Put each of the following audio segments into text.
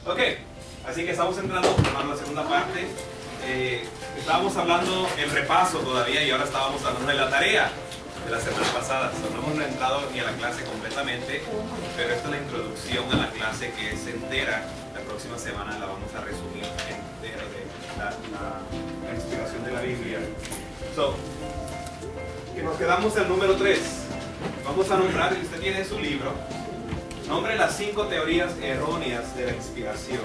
Ok, así que estamos entrando a la segunda parte. Estábamos hablando el repaso todavía y ahora estábamos hablando de la tarea de la semana pasada. No hemos entrado ni a la clase completamente, pero esta es la introducción a la clase que es entera. La próxima semana la vamos a resumir entera de la inspiración de la Biblia. Que nos quedamos en el número 3. Vamos a nombrar, y usted tiene su libro, nombre las 5 teorías erróneas de la inspiración.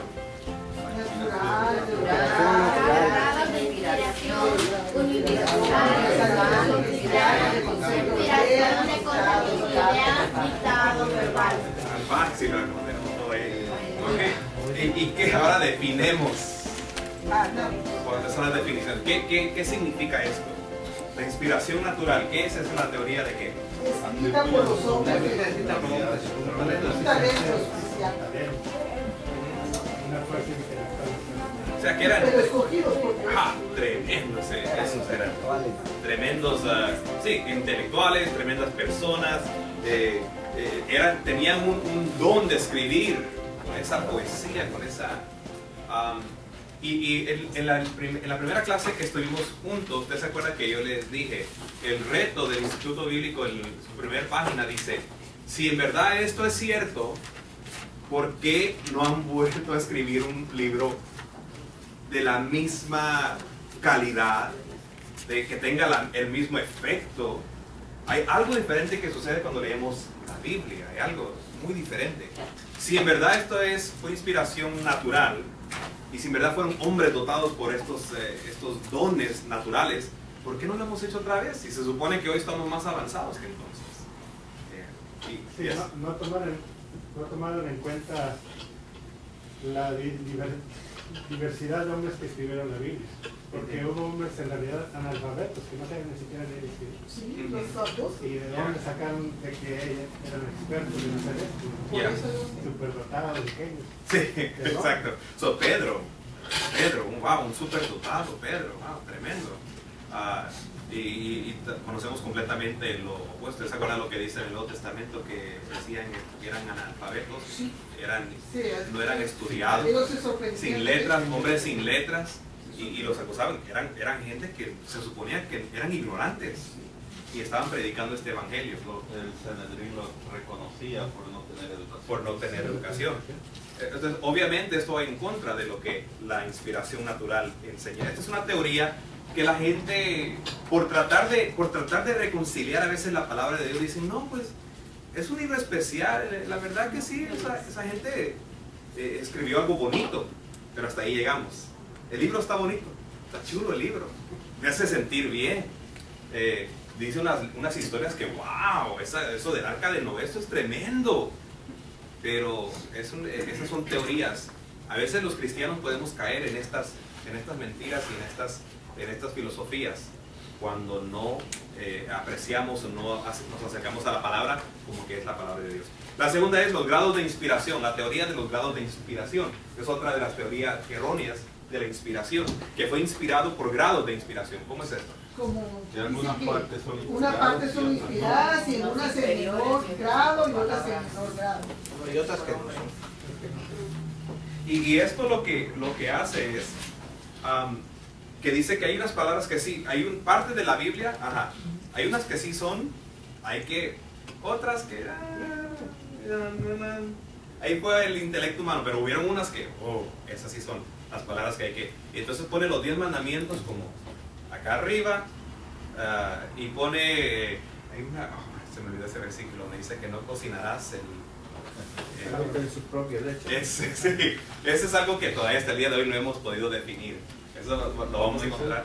Fácil, ¿y qué ahora definemos? ¿Cuáles son las definiciones? ¿Qué significa esto? La inspiración natural, ¿qué es? ¿Es una teoría de qué? Escrita por los hombres, un talento especial. O sea, que eran escogidos tremendos, esos eran tremendos, sí, intelectuales, tremendas personas, tenían un don de escribir con esa poesía, con esa... en la primera clase que estuvimos juntos, usted se acuerda que yo les dije, el reto del Instituto Bíblico en su primera página dice, si en verdad esto es cierto, ¿por qué no han vuelto a escribir un libro de la misma calidad, de que tenga el mismo efecto? Hay algo diferente que sucede cuando leemos la Biblia, hay algo muy diferente. Si en verdad esto fue inspiración natural, y si en verdad fueron hombres dotados por estos dones naturales, ¿por qué no lo hemos hecho otra vez? Si se supone que hoy estamos más avanzados que entonces. No tomaron en cuenta la diversidad de hombres que escribieron la Biblia, porque hubo hombres en realidad analfabetos que no sabían ni siquiera leer y escribir. Sí, los sordos. ¿Y de dónde sacaron de que eran expertos en hacer esto? Superdotados, pequeños. Sí, exacto. Pedro, un superdotado, Pedro, wow, tremendo. Y conocemos completamente lo opuesto. ¿Se acuerdan lo que dice en el Nuevo Testamento? Que decían que eran analfabetos, no eran estudiados, sin letras, hombres sin letras, y los acusaban. Eran gente que se suponía que eran ignorantes y estaban predicando este evangelio. El Sanedrín lo reconocía por no tener educación. Entonces, obviamente esto va en contra de lo que la inspiración natural enseña. Esta es una teoría que la gente, por tratar de reconciliar a veces la palabra de Dios, dicen, no, pues es un libro especial. La verdad que sí, esa gente escribió algo bonito, pero hasta ahí llegamos. El libro está bonito, está chulo el libro, me hace sentir bien. Dice unas historias que, wow, eso del arca de Noé, esto es tremendo. Pero esas son teorías. A veces los cristianos podemos caer en estas mentiras y en estas filosofías cuando no apreciamos o no nos acercamos a la palabra como que es la palabra de Dios. La segunda es los grados de inspiración, la teoría de los grados de inspiración. Es otra de las teorías erróneas de la inspiración, que fue inspirado por grados de inspiración. ¿Cómo es esto? Como algunas partes son inspiradas, una parte son inspiradas y en unas en menor grado y otras en menor grado. Y otras que no. Y esto lo que hace es que dice que hay unas palabras que sí, hay parte de la Biblia, hay unas que sí son, otras que ahí fue el intelecto humano, pero hubieron unas que, esas sí son las palabras que hay que, y entonces pone los 10 mandamientos como acá arriba, y pone, se me olvidó ese versículo, donde dice que no cocinarás en su propia leche. Ese es algo que todavía hasta el día de hoy no hemos podido definir. Eso lo vamos a encontrar.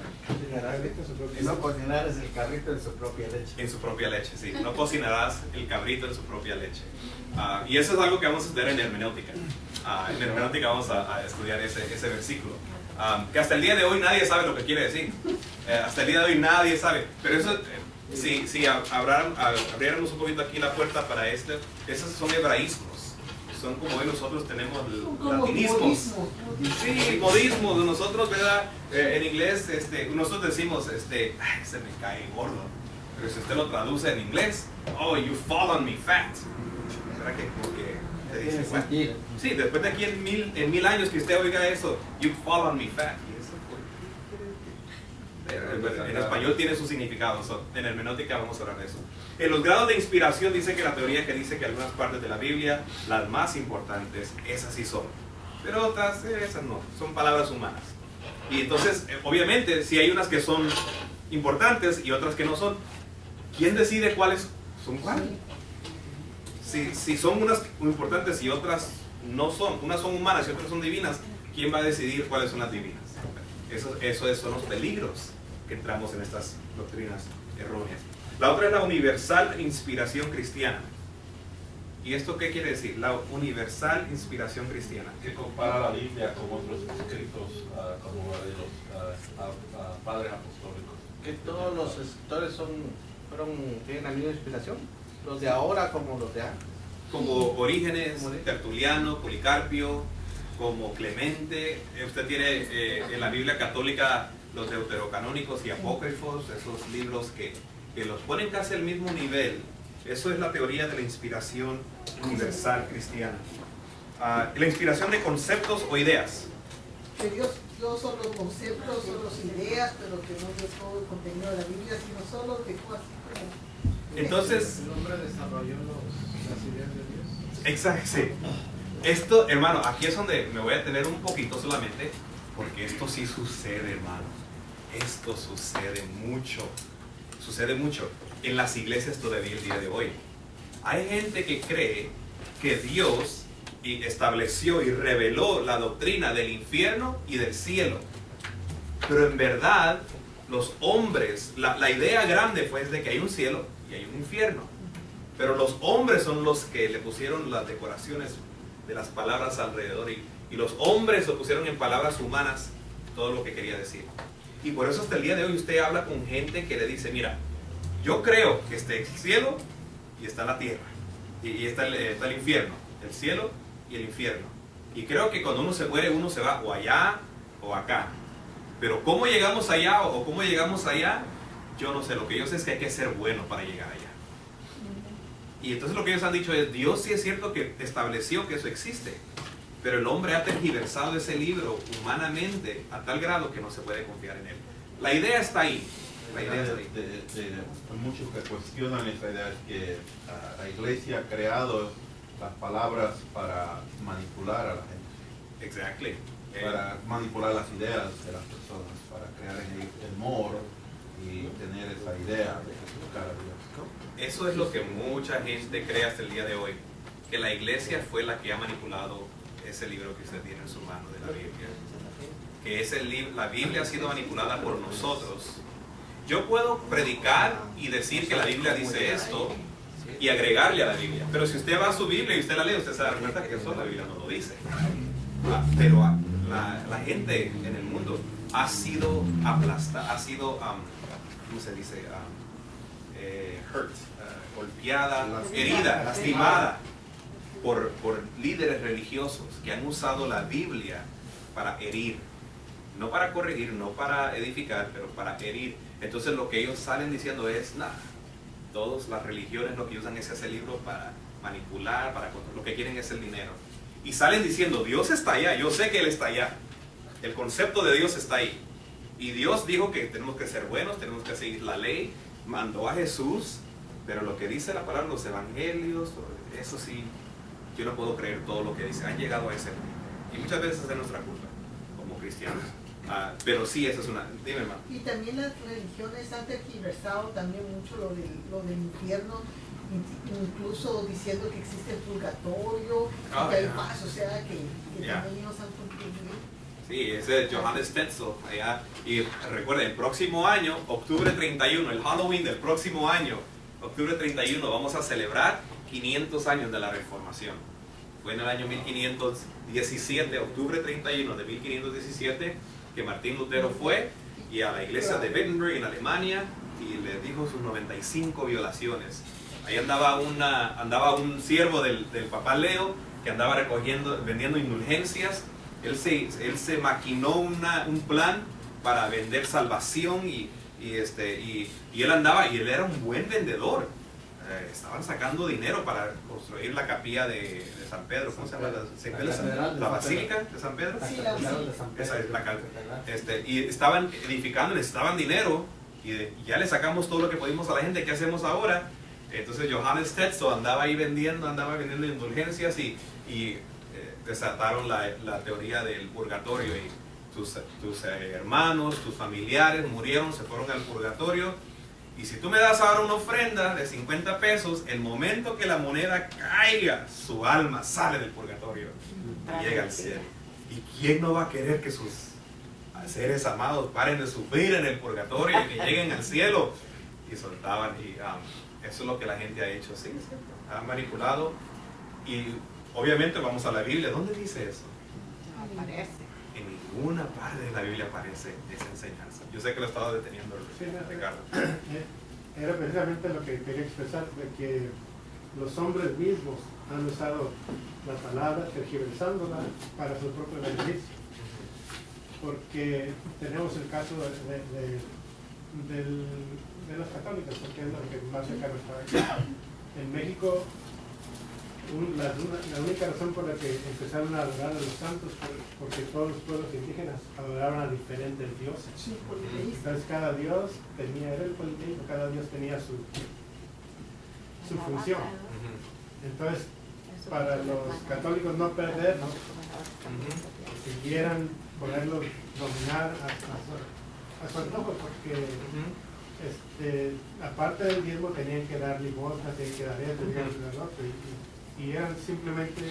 No cocinarás el cabrito en su propia leche. En su propia leche, sí. No cocinarás el cabrito en su propia leche. Y eso es algo que vamos a estudiar en hermenéutica. En hermenéutica vamos a estudiar ese versículo. Que hasta el día de hoy nadie sabe lo que quiere decir. Hasta el día de hoy nadie sabe. Pero eso, si abriéramos un poquito aquí la puerta para esto, esos son hebraísmos. Son como hoy nosotros tenemos latinismos. Sí, modismos. Nosotros, ¿verdad? En inglés, nosotros decimos, ay, se me cae gordo. Pero si usted lo traduce en inglés, oh, you fall on me fat. ¿Será que porque te dice, bueno, sí, después de aquí en mil años que usted oiga eso, you fall on me fat. ¿Y eso por qué? En español tiene su significado, en hermenéutica vamos a hablar de eso. En los grados de inspiración dice que la teoría que dice que algunas partes de la Biblia, las más importantes, esas sí son. Pero otras, esas no, son palabras humanas. Y entonces, obviamente, si hay unas que son importantes y otras que no son, ¿quién decide cuáles son cuáles? Si son unas importantes y otras no son, unas son humanas y otras son divinas, ¿quién va a decidir cuáles son las divinas? Esos son los peligros que entramos en estas doctrinas erróneas. La otra es la universal inspiración cristiana. ¿Y esto qué quiere decir? La universal inspiración cristiana. Que compara la Biblia con otros escritos, como la de los padres apostólicos. Que todos los escritores tienen la misma inspiración. Los de ahora como los de antes. Como Orígenes, Tertuliano, Policarpio, como Clemente. Usted tiene en la Biblia católica los deuterocanónicos y apócrifos, esos libros que los ponen casi al mismo nivel. Eso es la teoría de la inspiración universal cristiana. La inspiración de conceptos o ideas. Que Dios son los conceptos, son las ideas, pero que no es todo el contenido de la Biblia, sino solo dejó así como... Entonces, El hombre desarrolló las ideas de Dios. exacto, sí. Esto, hermano, aquí es donde me voy a detener un poquito solamente, porque esto sí sucede, hermano. Esto sucede mucho. Sucede mucho en las iglesias todavía el día de hoy. Hay gente que cree que Dios estableció y reveló la doctrina del infierno y del cielo. Pero en verdad, los hombres, la idea grande fue de que hay un cielo y hay un infierno. Pero los hombres son los que le pusieron las decoraciones de las palabras alrededor y los hombres lo pusieron en palabras humanas todo lo que quería decir. Y por eso hasta el día de hoy usted habla con gente que le dice, mira, yo creo que está el cielo y está la tierra. Y está el infierno, el cielo y el infierno. Y creo que cuando uno se muere, uno se va o allá o acá. Pero cómo llegamos allá o cómo llegamos allá, yo no sé. Lo que yo sé es que hay que ser bueno para llegar allá. Y entonces lo que ellos han dicho es, Dios sí es cierto que estableció que eso existe. Pero el hombre ha tergiversado ese libro humanamente a tal grado que no se puede confiar en él. La idea está ahí. La idea está ahí. Muchos que cuestionan esa idea es que la iglesia ha creado las palabras para manipular a la gente. Exactly. Para manipular las ideas de las personas, para crear el temor y tener esa idea de buscar a Dios. Eso es lo que mucha gente cree hasta el día de hoy. Que la iglesia fue la que ha manipulado ese libro que usted tiene en su mano de la Biblia. Que la Biblia ha sido manipulada por nosotros. Yo puedo predicar y decir que la Biblia dice esto y agregarle a la Biblia. Pero si usted va a su Biblia y usted la lee, usted se da cuenta que eso la Biblia no lo dice. Pero la gente en el mundo ha sido aplastada, ha sido, ¿cómo se dice? Hurt, golpeada, herida, lastimada por líderes religiosos que han usado la Biblia para herir. No para corregir, no para edificar, pero para herir. Entonces lo que ellos salen diciendo es, nada, todas las religiones lo que usan es ese libro para manipular, lo que quieren es el dinero. Y salen diciendo, Dios está allá, yo sé que Él está allá. El concepto de Dios está ahí. Y Dios dijo que tenemos que ser buenos, tenemos que seguir la ley, mandó a Jesús, pero lo que dice la palabra, los evangelios, eso sí, yo no puedo creer todo lo que dice. Han llegado a ese punto. Y muchas veces es nuestra culpa, como cristianos. Pero sí, eso es una... Dime, hermano. Y también las religiones han tergiversado también mucho lo del infierno, incluso diciendo que existe el purgatorio, que hay paz, o sea, que también ellos han contribuido. Sí, ese es Johannes Tetzel allá. Y recuerden, el próximo año, octubre 31, el Halloween del próximo año, octubre 31, vamos a celebrar 500 años de la Reformación. Fue en el año 1517, octubre 31 de 1517, que Martín Lutero fue y a la iglesia de Wittenberg en Alemania y le dijo sus 95 violaciones. Ahí andaba un siervo del papá Leo que andaba vendiendo indulgencias. Él se maquinó un plan para vender salvación y él era un buen vendedor. estaban sacando dinero para construir la capilla de San Pedro. ¿Cómo se llama? La Basílica de San Pedro. Sí, la Basílica. Esa es la y estaban edificando, necesitaban dinero y ya le sacamos todo lo que pudimos a la gente. ¿Qué hacemos ahora? Entonces Johannes Tetzel andaba vendiendo indulgencias y desataron la teoría del purgatorio, y tus hermanos, tus familiares murieron, se fueron al purgatorio, y si tú me das ahora una ofrenda de 50 pesos, el momento que la moneda caiga, su alma sale del purgatorio y llega al cielo. ¿Y quién no va a querer que sus seres amados paren de sufrir en el purgatorio y que lleguen al cielo? Y soltaban, y eso es lo que la gente ha hecho, sí, ha manipulado. Y obviamente vamos a la Biblia. ¿Dónde dice eso? Aparece. En ninguna parte de la Biblia aparece esa enseñanza. Yo sé que lo estaba deteniendo, Ricardo. Era precisamente lo que quería expresar, de que los hombres mismos han usado la palabra, tergiversándola para su propio beneficio. Porque tenemos el caso de los católicos, porque es lo que más cercano está aquí. En México, la única razón por la que empezaron a adorar a los santos fue porque todos los pueblos indígenas adoraban a diferentes dioses. Sí, politeísmo. Entonces cada dios tenía, era el politeísmo, cada dios tenía su función. Entonces, para los católicos no perder, ¿no? Siguieran poderlos dominar a su antojo, porque aparte del diezmo tenían que dar limosnas, tenían que dar esto, tenían que dar lo otro, y eran simplemente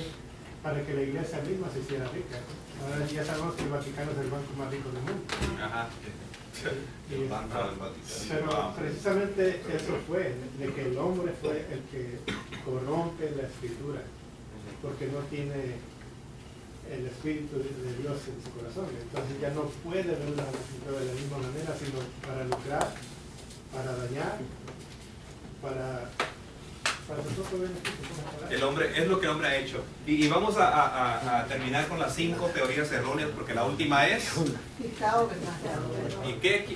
para que la iglesia misma se hiciera rica. Ahora ya sabemos que el Vaticano es el banco más rico del mundo. Ajá. Pero precisamente eso fue, de que el hombre fue el que corrompe la escritura, porque no tiene el Espíritu de Dios en su corazón. Entonces ya no puede ver la escritura de la misma manera, sino para lucrar, para dañar, para su propio beneficio. El hombre, es lo que el hombre ha hecho. Y vamos a terminar con las 5 teorías erróneas, porque la última es... Dictado verbal.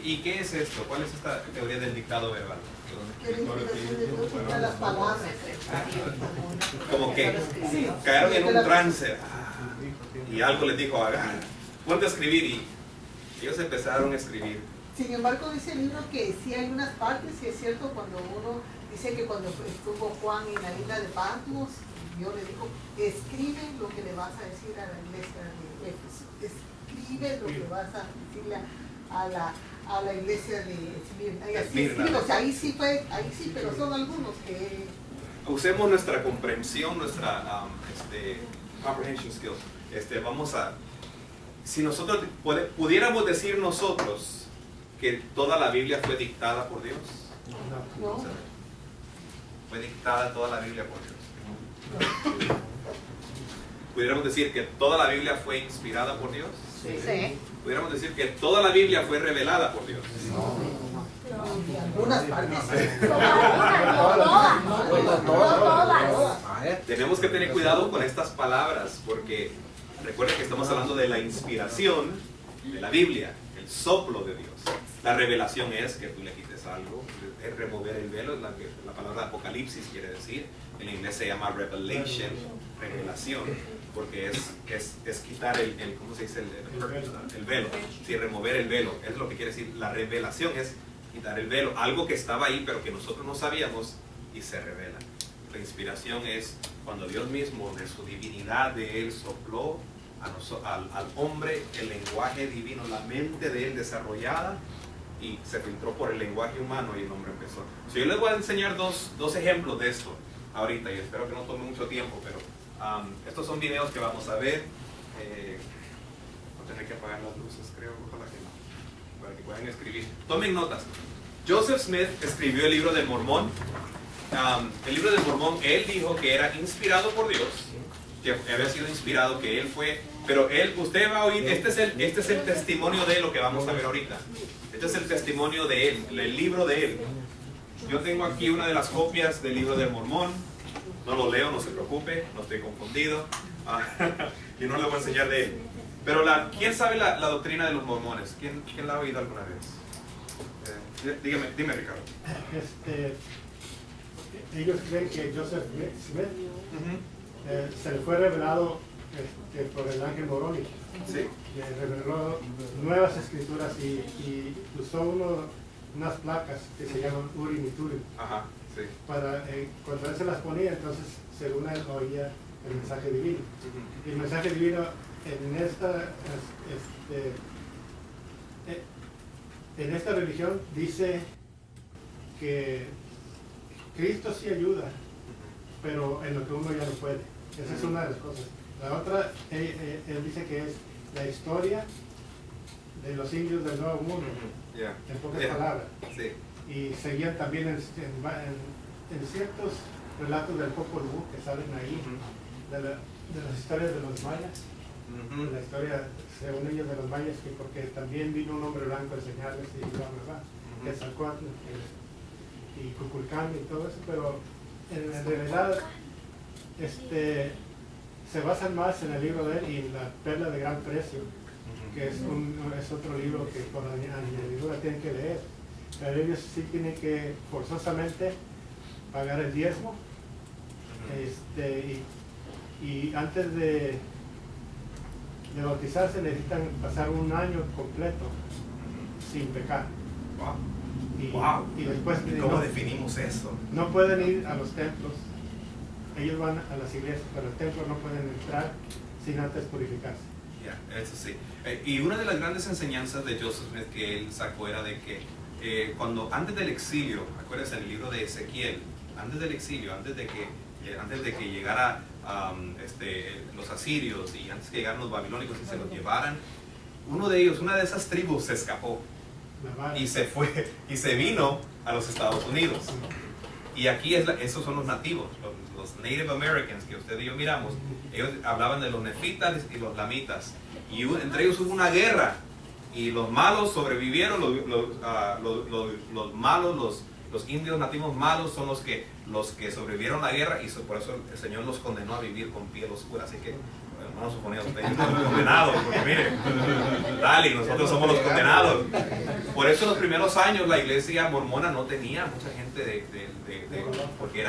¿Y qué es esto? ¿Cuál es esta teoría del dictado verbal? Que la inspiración de Dios quita las palabras. Como que cayeron en un trance y algo les dijo, ponte a escribir, y ellos empezaron a escribir. Sin embargo, dice el libro que sí hay unas partes, y es cierto, cuando uno dice que cuando estuvo Juan en la isla de Patmos, Dios le dijo, escribe lo que le vas a decir a la iglesia de Éfeso, escribe lo que vas a decirle a la iglesia de Esmirna. O sea, ahí sí, pero son algunos que... Usemos nuestra comprensión, nuestra comprehension skills. Vamos a... Si nosotros pudiéramos decir nosotros que toda la Biblia fue dictada por Dios. No. Fue dictada toda la Biblia por Dios. ¿Pudiéramos decir que toda la Biblia fue inspirada por Dios? Sí. ¿Pudiéramos decir que toda la Biblia fue revelada por Dios? Algunas partes. Tenemos que tener cuidado con estas palabras, porque recuerden que estamos hablando de la inspiración de la Biblia, el soplo de Dios. La revelación es que tú le quites algo, es remover el velo, es la palabra apocalipsis quiere decir. En inglés se llama revelation, revelación, porque es quitar ¿cómo se dice? El velo. Sí, remover el velo, es lo que quiere decir. La revelación es quitar el velo, algo que estaba ahí pero que nosotros no sabíamos y se revela. La inspiración es cuando Dios mismo, de su divinidad de Él, sopló al hombre el lenguaje divino, la mente de Él desarrollada, y se filtró por el lenguaje humano y el hombre empezó. Yo les voy a enseñar dos ejemplos de esto ahorita, y espero que no tome mucho tiempo, pero estos son videos que vamos a ver. No tener que apagar las luces, creo, ojalá que no, para que puedan escribir. Tomen notas. Joseph Smith escribió el libro del Mormón. El libro del Mormón, él dijo que era inspirado por Dios, que había sido inspirado, que él fue, pero usted va a oír, este es el testimonio de lo que vamos a ver ahorita. Este es el testimonio de él, el libro de él. Yo tengo aquí una de las copias del libro del Mormón. No lo leo, no se preocupe, no estoy confundido. Y no le voy a enseñar de él. Pero ¿quién sabe la doctrina de los mormones? ¿Quién la ha oído alguna vez? Dime, Ricardo. ellos creen que Joseph Smith se le fue revelado por el ángel Moroni. Sí. Le reveló nuevas escrituras y usó unas placas que se llaman Urim y Turim. Ajá, sí. Para, cuando él se las ponía, entonces según él oía el mensaje divino. Y el mensaje divino en esta religión dice que Cristo sí ayuda, pero en lo que uno ya no puede. Esa es una de las cosas. La otra, él dice que es la historia de los indios del Nuevo Mundo, en pocas palabras. Sí. Y seguían también en ciertos relatos del Popol Vuh que salen ahí, de las historias de los mayas, de la historia, según ellos, de los mayas, que porque también vino un hombre blanco a enseñarles y bla, bla, bla, Quetzalcóatl y Kukulcán y todo eso, pero en realidad se basan más en el libro de él y en la Perla de Gran Precio, que es otro libro que por añadidura tienen que leer. Pero ellos sí tienen que forzosamente pagar el diezmo, y antes de bautizarse necesitan pasar un año completo sin pecar. Wow. Y después ¿Cómo definimos eso? No pueden ir a los templos. Ellos van a las iglesias, pero el templo no pueden entrar sin antes purificarse. Ya, eso sí. Y una de las grandes enseñanzas de Joseph Smith que él sacó era de que antes del exilio, acuérdense en el libro de Ezequiel, antes del exilio, antes de que llegara los asirios y antes que llegaran los babilónicos y se los llevaran, una de esas tribus se escapó y se fue y se vino a los Estados Unidos. Y aquí esos son los nativos, los Native Americans que usted y yo miramos. Ellos hablaban de los nefitas y los lamitas, y entre ellos hubo una guerra y los malos sobrevivieron. Los indios nativos malos son los que sobrevivieron a la guerra, y por eso el Señor los condenó a vivir con piel oscura. Así que no nos suponía ustedes los condenados, porque mire, dale, nosotros somos los condenados. Por eso en los primeros años la iglesia mormona no tenía mucha gente porque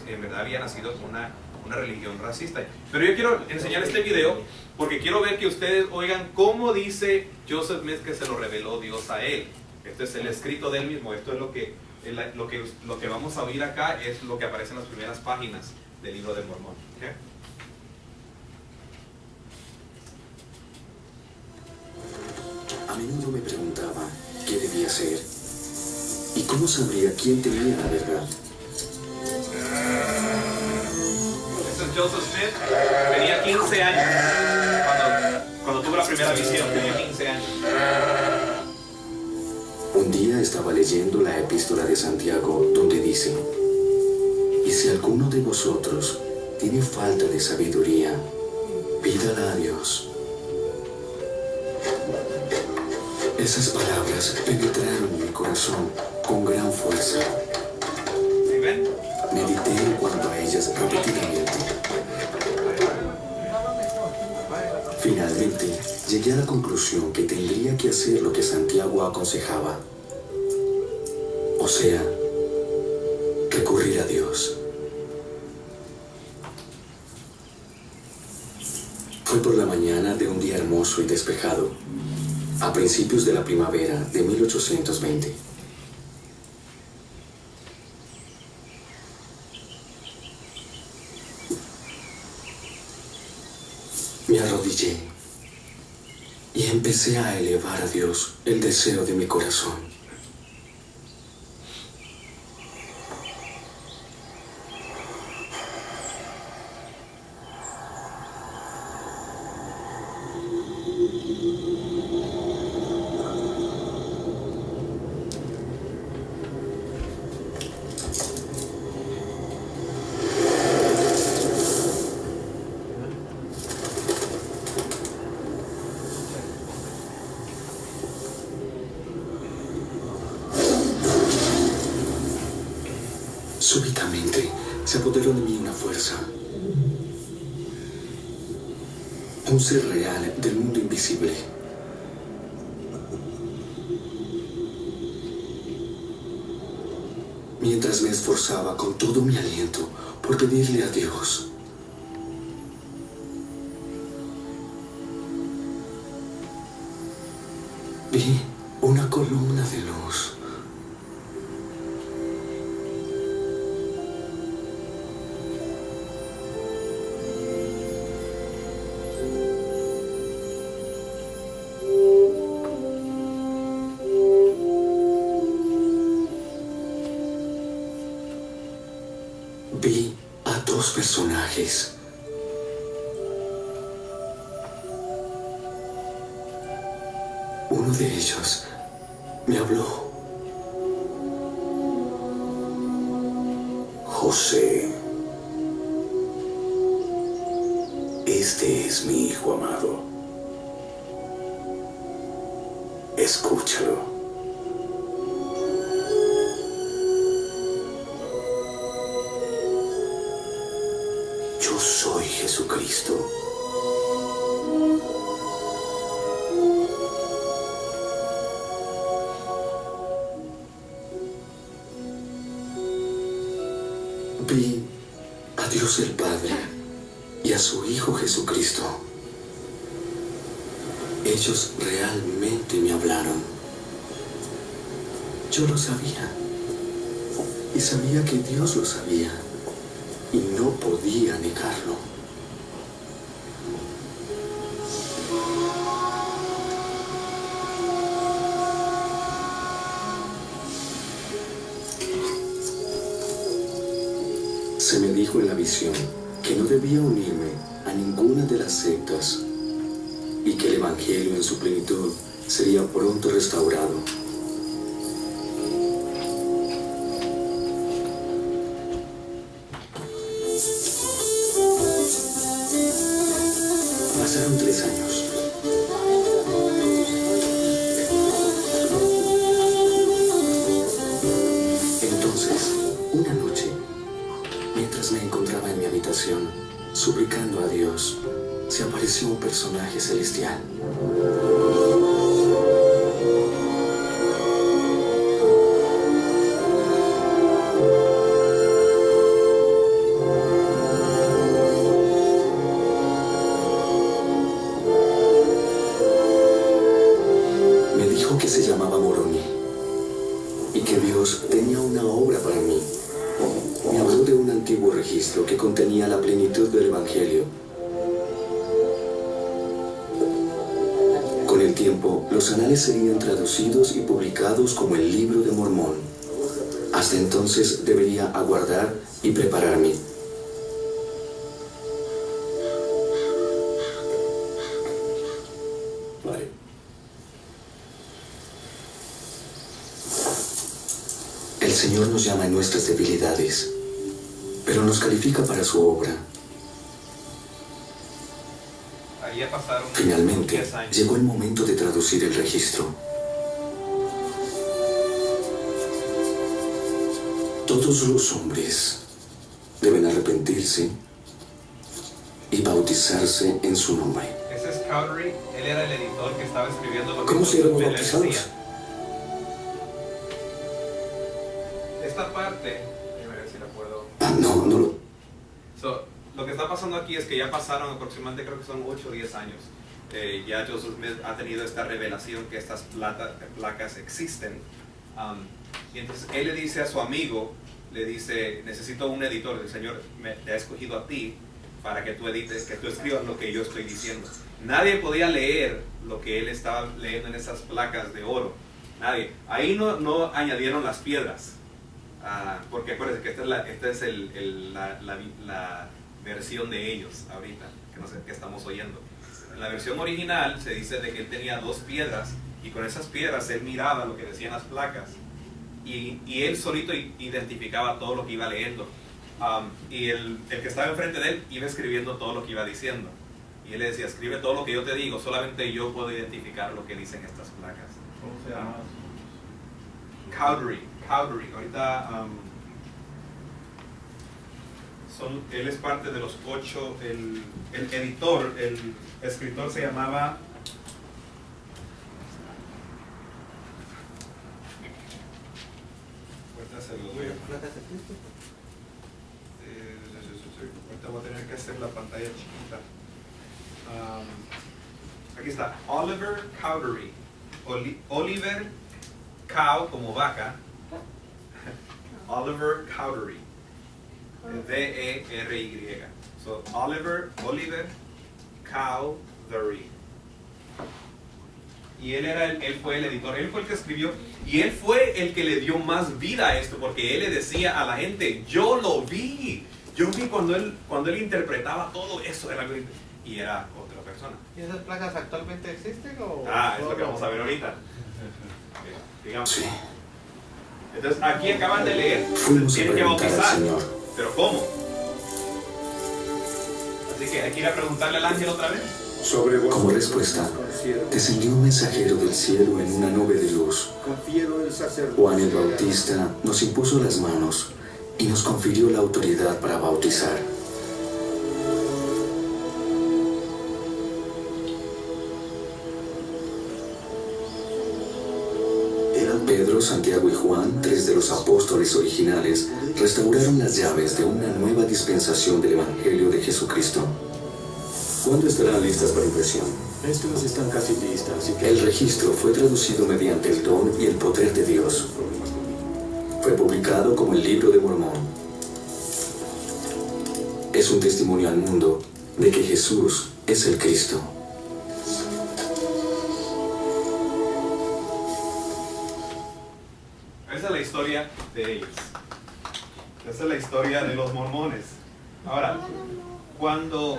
en verdad había nacido con una religión racista. Pero yo quiero enseñar este video porque quiero ver que ustedes oigan cómo dice Joseph Smith que se lo reveló Dios a él. Este es el escrito de él mismo. Esto es lo que vamos a oír acá, es lo que aparece en las primeras páginas del libro de Mormón. ¿Okay? A menudo me preguntaba qué debía hacer y cómo sabría quién tenía la verdad. Este es Joseph Smith, tenía 15 años cuando tuvo la primera visión, tenía 15 años. Un día estaba leyendo la epístola de Santiago, donde dice: y si alguno de vosotros tiene falta de sabiduría, pídala a Dios. Esas palabras penetraron en mi corazón con gran fuerza. Medité en cuanto a ellas repetidamente. Finalmente, llegué a la conclusión que tendría que hacer lo que Santiago aconsejaba. O sea, recurrir a Dios. Fue por la mañana de un día hermoso y despejado, a principios de la primavera de 1820. Me arrodillé y empecé a elevar a Dios el deseo de mi corazón. Súbitamente se apoderó de mí una fuerza, un ser real del mundo invisible. mientras me esforzaba con todo mi aliento por pedirle a Dios. Vi una columna de luz. Vi a dos personajes. Uno de ellos me habló. José, este es mi hijo amado. Escúchalo. Yo soy Jesucristo. Vi a Dios el Padre y a su Hijo Jesucristo. Ellos realmente me hablaron. Yo lo sabía. Y sabía que Dios lo sabía. Y no podía negarlo. Se me dijo en la visión que no debía unirme a ninguna de las sectas y que el Evangelio en su plenitud sería pronto restaurado. Pasaron 3 años. Entonces, una noche, mientras me encontraba en mi habitación, suplicando a Dios, se apareció un personaje celestial. Me dijo que se llamaba Moroni y que Dios tenía una obra para mí. Me habló de un antiguo registro que contenía la plenitud del Evangelio. Con el tiempo, los anales serían traducidos y publicados como el Libro de Mormón. Hasta entonces debería aguardar y prepararme. Vale. El Señor nos llama en nuestras debilidades, pero nos califica para su obra. Ahí ya pasaron Finalmente, 10 años. llegó el momento de traducir el registro. Todos los hombres deben arrepentirse y bautizarse en su nombre. Ese es Cowdery, él era el editor que estaba escribiendo lo que ¿Cómo seremos Miller bautizados? decía. Esta parte, déjame ver si la puedo. No lo... Lo que está pasando aquí es que ya pasaron aproximadamente, creo que son 8 o 10 años. Ya Joseph Smith ha tenido esta revelación que estas placas existen. Y entonces él le dice a su amigo, le dice, necesito un editor. El Señor te ha escogido a ti para que tú edites, que tú escribas lo que yo estoy diciendo. Nadie podía leer lo que él estaba leyendo en esas placas de oro. Nadie. Ahí no añadieron las piedras. Porque acuérdense que esta es la versión de ellos ahorita, que estamos oyendo. En la versión original se dice de que él tenía 2 piedras y con esas piedras él miraba lo que decían las placas y él solito identificaba todo lo que iba leyendo. Y el que estaba enfrente de él iba escribiendo todo lo que iba diciendo. Y él le decía, escribe todo lo que yo te digo, solamente yo puedo identificar lo que dicen estas placas. ¿Cómo se llama? Cowdery. Ahorita él es parte de los 8. El editor, el escritor se llamaba ahorita se lo doy. Ahorita voy a tener que hacer la pantalla chiquita. Aquí está, Oliver Cowdery. Oliver Cow como vaca. Oliver Cowdery. D-E-R-Y. So, Oliver Cowdery. Y él fue el editor, él fue el que escribió, y él fue el que le dio más vida a esto, porque él le decía a la gente, yo vi cuando él interpretaba todo eso, y era otra persona. ¿Y esas placas actualmente existen o...? Es lo que vamos a ver ahorita. Digamos. Sí. Entonces, aquí acaban de leer, tienen que bautizar, pero ¿cómo? Así que hay que ir a preguntarle al ángel otra vez. Como respuesta, descendió un mensajero del cielo en una nube de luz. Juan el Bautista nos impuso las manos y nos confirió la autoridad para bautizar. Pedro, Santiago y Juan, 3 de los apóstoles originales, restauraron las llaves de una nueva dispensación del Evangelio de Jesucristo. ¿Cuándo estarán listas para impresión? Estas están casi listas. Así que... El registro fue traducido mediante el don y el poder de Dios. Fue publicado como el Libro de Mormón. Es un testimonio al mundo de que Jesús es el Cristo. Esa es la historia de ellos. Esa es la historia de los mormones. Ahora, cuando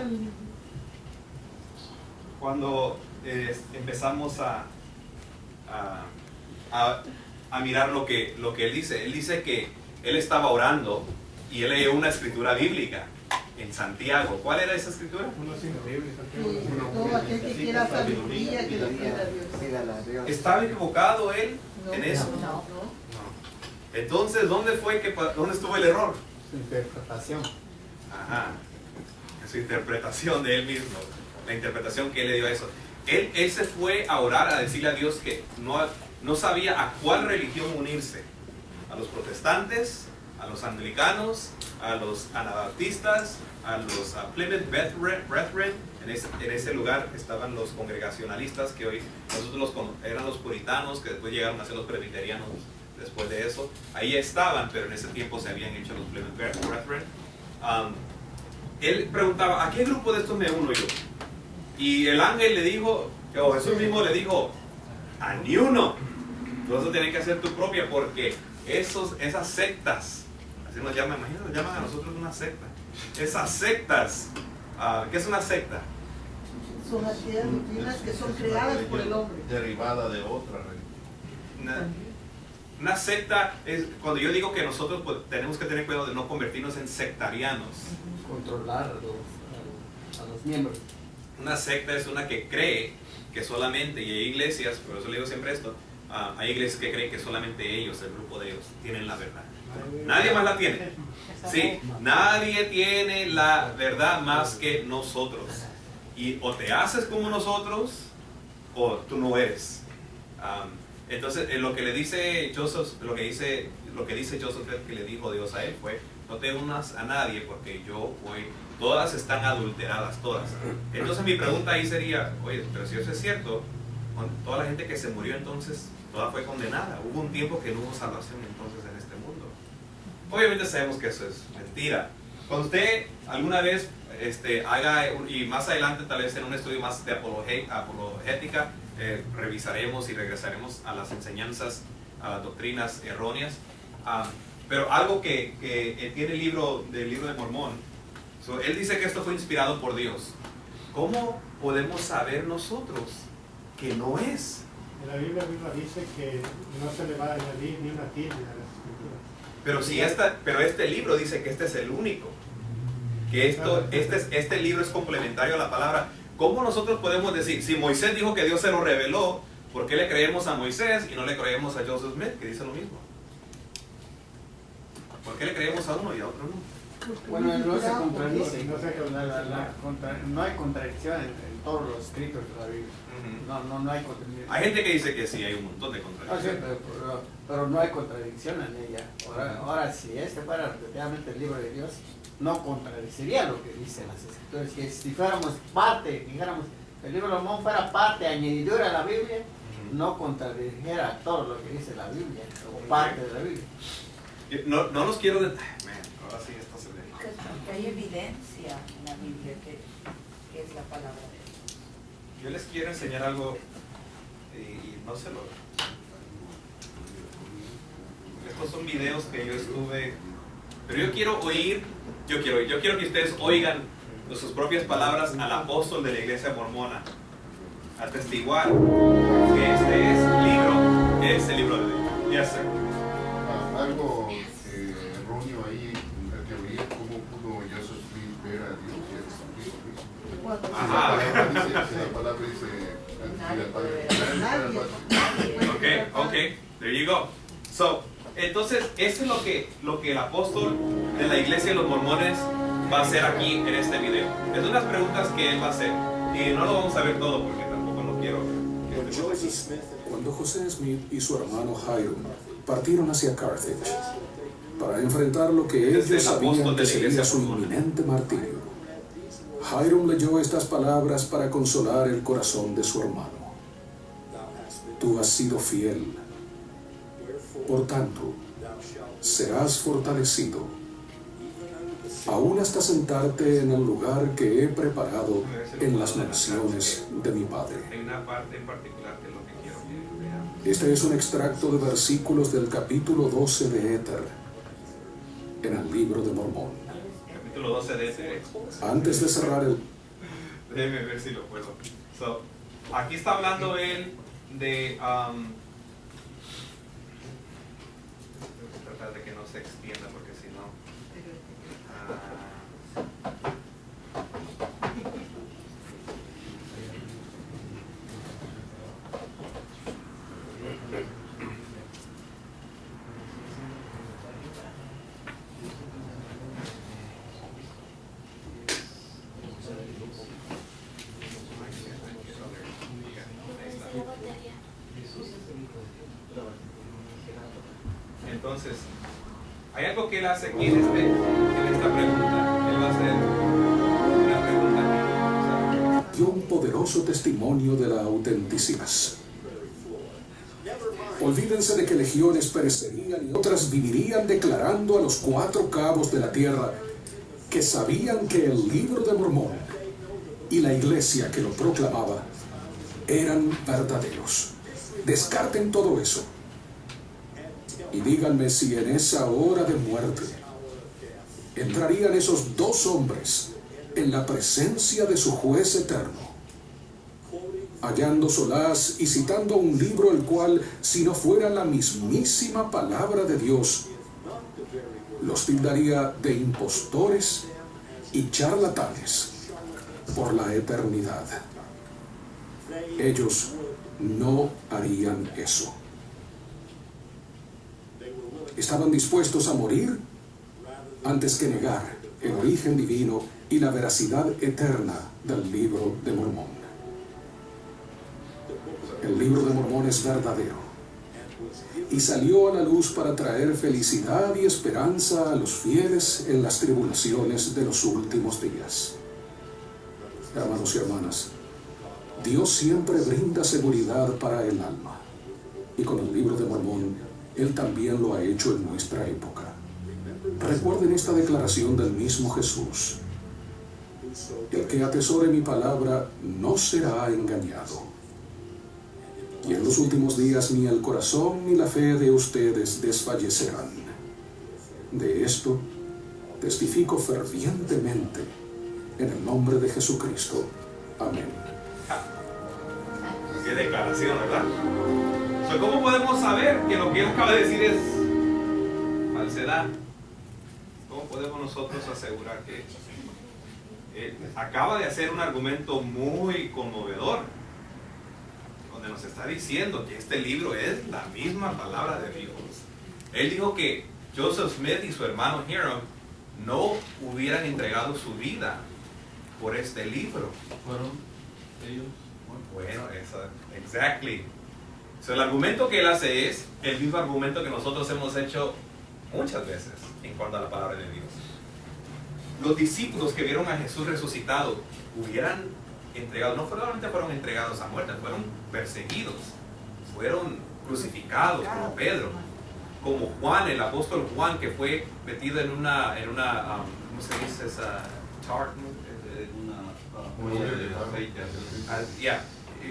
empezamos a mirar lo que él dice que él estaba orando y él leyó una escritura bíblica en Santiago. ¿Cuál era esa escritura? Todo aquel que quiera sabiduría, que le pida a Dios. ¿Estaba equivocado él en eso? No. Entonces, ¿dónde estuvo el error? Su interpretación. Ajá, su interpretación de él mismo, la interpretación que él le dio a eso. Él se fue a orar, a decirle a Dios que no sabía a cuál religión unirse. A los protestantes, a los anglicanos, a los anabaptistas, a los Plymouth Brethren. En ese lugar estaban los congregacionalistas, que hoy eran los puritanos, que después llegaron a ser los presbiterianos. Después de eso, ahí estaban, pero en ese tiempo se habían hecho los Plymouth Brethren. Él preguntaba, ¿a qué grupo de estos me uno yo? Y el ángel le dijo, o Jesús mismo le dijo, a ni uno. Entonces tienes que hacer tu propia, porque esas sectas, así nos llaman, imagínate, nos llaman a nosotros una secta. Esas sectas, ¿qué es una secta? Son aquellas doctrinas que son creadas por el hombre. Derivada de otra religión. Una secta es cuando yo digo que nosotros tenemos que tener cuidado de no convertirnos en sectarianos. Controlar a los miembros. Una secta es una que cree que solamente, y hay iglesias, por eso le digo siempre esto, hay iglesias que creen que solamente ellos, el grupo de ellos, tienen la verdad. Nadie más la tiene. Sí, nadie tiene la verdad más que nosotros. Y o te haces como nosotros, o tú no eres. Entonces, lo que le dice Joseph, lo que dice Joseph que le dijo Dios a él fue, no te unas a nadie porque yo voy, todas están adulteradas, todas. Entonces mi pregunta ahí sería, oye, pero si eso es cierto, toda la gente que se murió entonces, toda fue condenada. Hubo un tiempo que no hubo salvación entonces en este mundo. Obviamente sabemos que eso es mentira. Cuando usted alguna vez haga, y más adelante tal vez en un estudio más de apologética, revisaremos y regresaremos a las enseñanzas, a las doctrinas erróneas. Pero algo que tiene el libro de Mormón, él dice que esto fue inspirado por Dios. ¿Cómo podemos saber nosotros que no es? La Biblia misma dice que no se le va a añadir ni una tilde a las escrituras. Pero este libro dice que este es el único. Que este libro es complementario a la palabra. ¿Cómo nosotros podemos decir, si Moisés dijo que Dios se lo reveló, ¿por qué le creemos a Moisés y no le creemos a Joseph Smith, que dice lo mismo? ¿Por qué le creemos a uno y a otro no? Bueno, no se contradice. No se No hay contradicción en todos los escritos de la Biblia. No hay contradicción. Hay gente que dice que sí, hay un montón de Ah, sí, contradicciones. pero no hay contradicción en ella. Ahora, si este fuera realmente el libro de Dios, no contradiciría lo que dicen las escrituras. Que si fuéramos parte, dijéramos, el libro de Mormón fuera parte, añadidura a la Biblia, no contradijera todo lo que dice la Biblia, o parte de la Biblia. No los quiero... ahora sí, esto se ve. Porque hay evidencia en la Biblia que es la palabra de Dios. Yo les quiero enseñar algo y no se lo... Estos son videos que yo estuve... Pero yo quiero oír, yo quiero que ustedes oigan de sus propias palabras al apóstol de la iglesia mormona, atestiguar que este es el libro de Dios. Yes, sir. Algo erróneo ahí en la teoría, cómo pudo Joseph Smith ver a Dios y a Jesucristo. Si la palabra dice, Okay, there you go. So, entonces, eso es lo que el apóstol de la iglesia de los mormones va a hacer aquí en este video. Es unas preguntas que él va a hacer. Y no lo vamos a ver todo porque tampoco lo quiero. Cuando José Smith y su hermano Hiram partieron hacia Carthage para enfrentar lo que ellos sabían que sería su inminente martirio, Hiram leyó estas palabras para consolar el corazón de su hermano. Tú has sido fiel, por tanto, serás fortalecido, aún hasta sentarte en el lugar que he preparado en las mansiones de mi Padre. Hay una parte en particular que es lo que quiero que vean. Este es un extracto de versículos del capítulo 12 de Éter, en el libro de Mormón. Capítulo 12 de Éter. Antes de cerrar el... Déjeme ver si lo puedo. So, aquí está hablando él de... tratar de que no se extienda porque si no... Entonces, hay algo que él hace aquí en esta pregunta. Él va a hacer una pregunta aquí. Dio un poderoso testimonio de la autenticidad. Olvídense de que legiones perecerían y otras vivirían declarando a los cuatro cabos de la tierra que sabían que el libro de Mormón y la iglesia que lo proclamaba eran verdaderos. Descarten todo eso. Y díganme si en esa hora de muerte entrarían esos dos hombres en la presencia de su juez eterno, hallando solaz y citando un libro el cual, si no fuera la mismísima palabra de Dios, los tildaría de impostores y charlatanes por la eternidad. Ellos no harían eso. Estaban dispuestos a morir antes que negar el origen divino y la veracidad eterna del libro de Mormón. El libro de Mormón es verdadero y salió a la luz para traer felicidad y esperanza a los fieles en las tribulaciones de los últimos días. Hermanos y hermanas, Dios siempre brinda seguridad para el alma, y con el libro de Mormón Él también lo ha hecho en nuestra época. Recuerden esta declaración del mismo Jesús: el que atesore mi palabra no será engañado. Y en los últimos días ni el corazón ni la fe de ustedes desfallecerán. De esto testifico fervientemente en el nombre de Jesucristo. Amén. Qué declaración, ¿verdad? ¿Cómo podemos saber que lo que él acaba de decir es falsedad? ¿Cómo podemos nosotros asegurar que acaba de hacer un argumento muy conmovedor, donde nos está diciendo que este libro es la misma palabra de Dios? Él dijo que Joseph Smith y su hermano Hiram no hubieran entregado su vida por este libro. Fueron ellos. Bueno, exactly. So, el argumento que él hace es el mismo argumento que nosotros hemos hecho muchas veces en cuanto a la palabra de Dios. Los discípulos que vieron a Jesús resucitado hubieran entregado, no solamente fueron entregados a muerte, fueron perseguidos, fueron crucificados como Pedro, como Juan, el apóstol Juan, que fue metido en una ¿cómo se dice esa? Tart,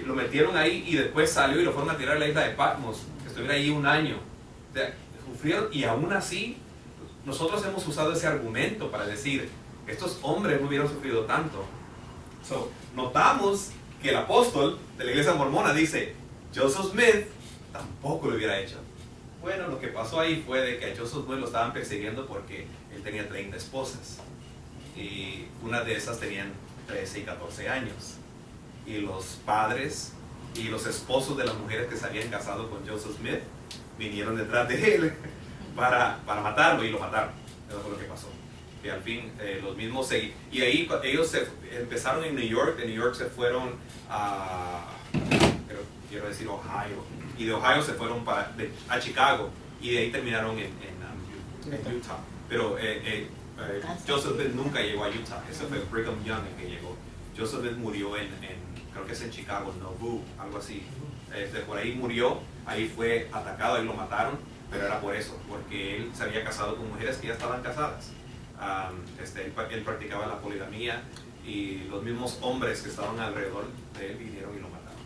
lo metieron ahí y después salió y lo fueron a tirar a la isla de Patmos, que estuviera ahí un año. O sea, sufrieron, y aún así nosotros hemos usado ese argumento para decir, estos hombres no hubieran sufrido tanto. So, notamos que el apóstol de la iglesia mormona dice, Joseph Smith tampoco lo hubiera hecho. Bueno, lo que pasó ahí fue de que a Joseph Smith lo estaban persiguiendo porque él tenía 30 esposas y una de esas tenían 13 y 14 años, y los padres y los esposos de las mujeres que se habían casado con Joseph Smith vinieron detrás de él para matarlo, y lo mataron. Eso fue lo que pasó. Y al fin los mismos y ahí ellos empezaron en New York. De New York se fueron a, quiero decir, Ohio, y de Ohio se fueron a Chicago, y de ahí terminaron en Utah. Pero Joseph Smith nunca llegó a Utah. Ese fue Brigham Young el que llegó. Joseph Smith murió creo que es en Chicago, Nauvoo, algo así. Por ahí murió, ahí fue atacado, ahí lo mataron, pero era por eso, porque él se había casado con mujeres que ya estaban casadas. Él practicaba la poligamía, y los mismos hombres que estaban alrededor de él vinieron y lo mataron.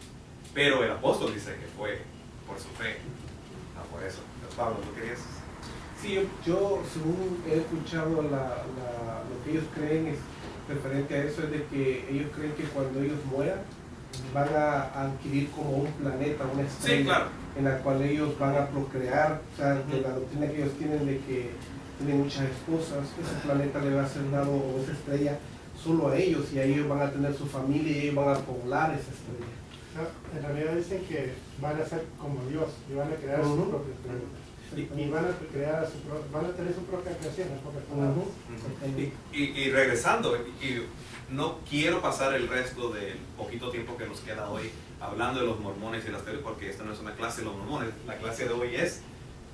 Pero el apóstol dice que fue por su fe, no por eso. Entonces, Pablo, ¿tú querías? Sí, yo según he escuchado lo que ellos creen es referente a eso, es de que ellos creen que cuando ellos mueran van a adquirir como un planeta, una estrella, sí, claro, en la cual ellos van a procrear. O sea, que la doctrina que ellos tienen de que tienen muchas esposas, ese planeta le va a ser dado, o esa estrella, solo a ellos, y ahí ellos van a tener su familia y ellos van a poblar esa estrella. No, en realidad dicen que van a ser como Dios y van a crear su propio planeta. Y van a tener su propia creación, y regresando, y no quiero pasar el resto del poquito tiempo que nos queda hoy hablando de los mormones y las teorías, porque esta no es una clase de los mormones. La clase de hoy es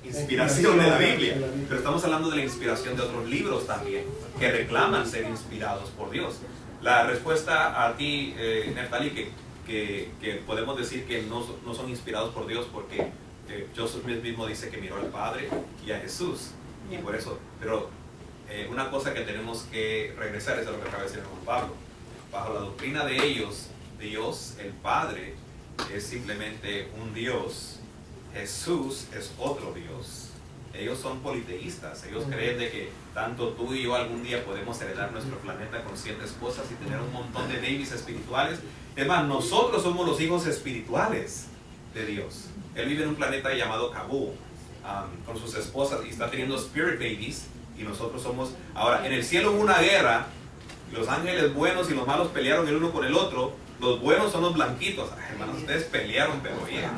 inspiración de la Biblia, pero estamos hablando de la inspiración de otros libros también, que reclaman ser inspirados por Dios. La respuesta a ti, Neftali, que podemos decir que no son inspirados por Dios, porque Joseph Smith mismo dice que miró al Padre y a Jesús, y por eso. Pero una cosa que tenemos que regresar es a lo que acaba de decir Juan Pablo. Bajo la doctrina de ellos, Dios, el Padre, es simplemente un Dios. Jesús es otro Dios. Ellos son politeístas. Ellos creen de que tanto tú y yo algún día podemos heredar nuestro planeta con 7 esposas y tener un montón de babies espirituales. Es más, nosotros somos los hijos espirituales de Dios. Él vive en un planeta llamado Kabul, con sus esposas, y está teniendo spirit babies, y nosotros somos... Ahora, en el cielo hubo una guerra, y los ángeles buenos y los malos pelearon el uno con el otro. Los buenos son los blanquitos. Ay, hermanos, ustedes pelearon, pero bien.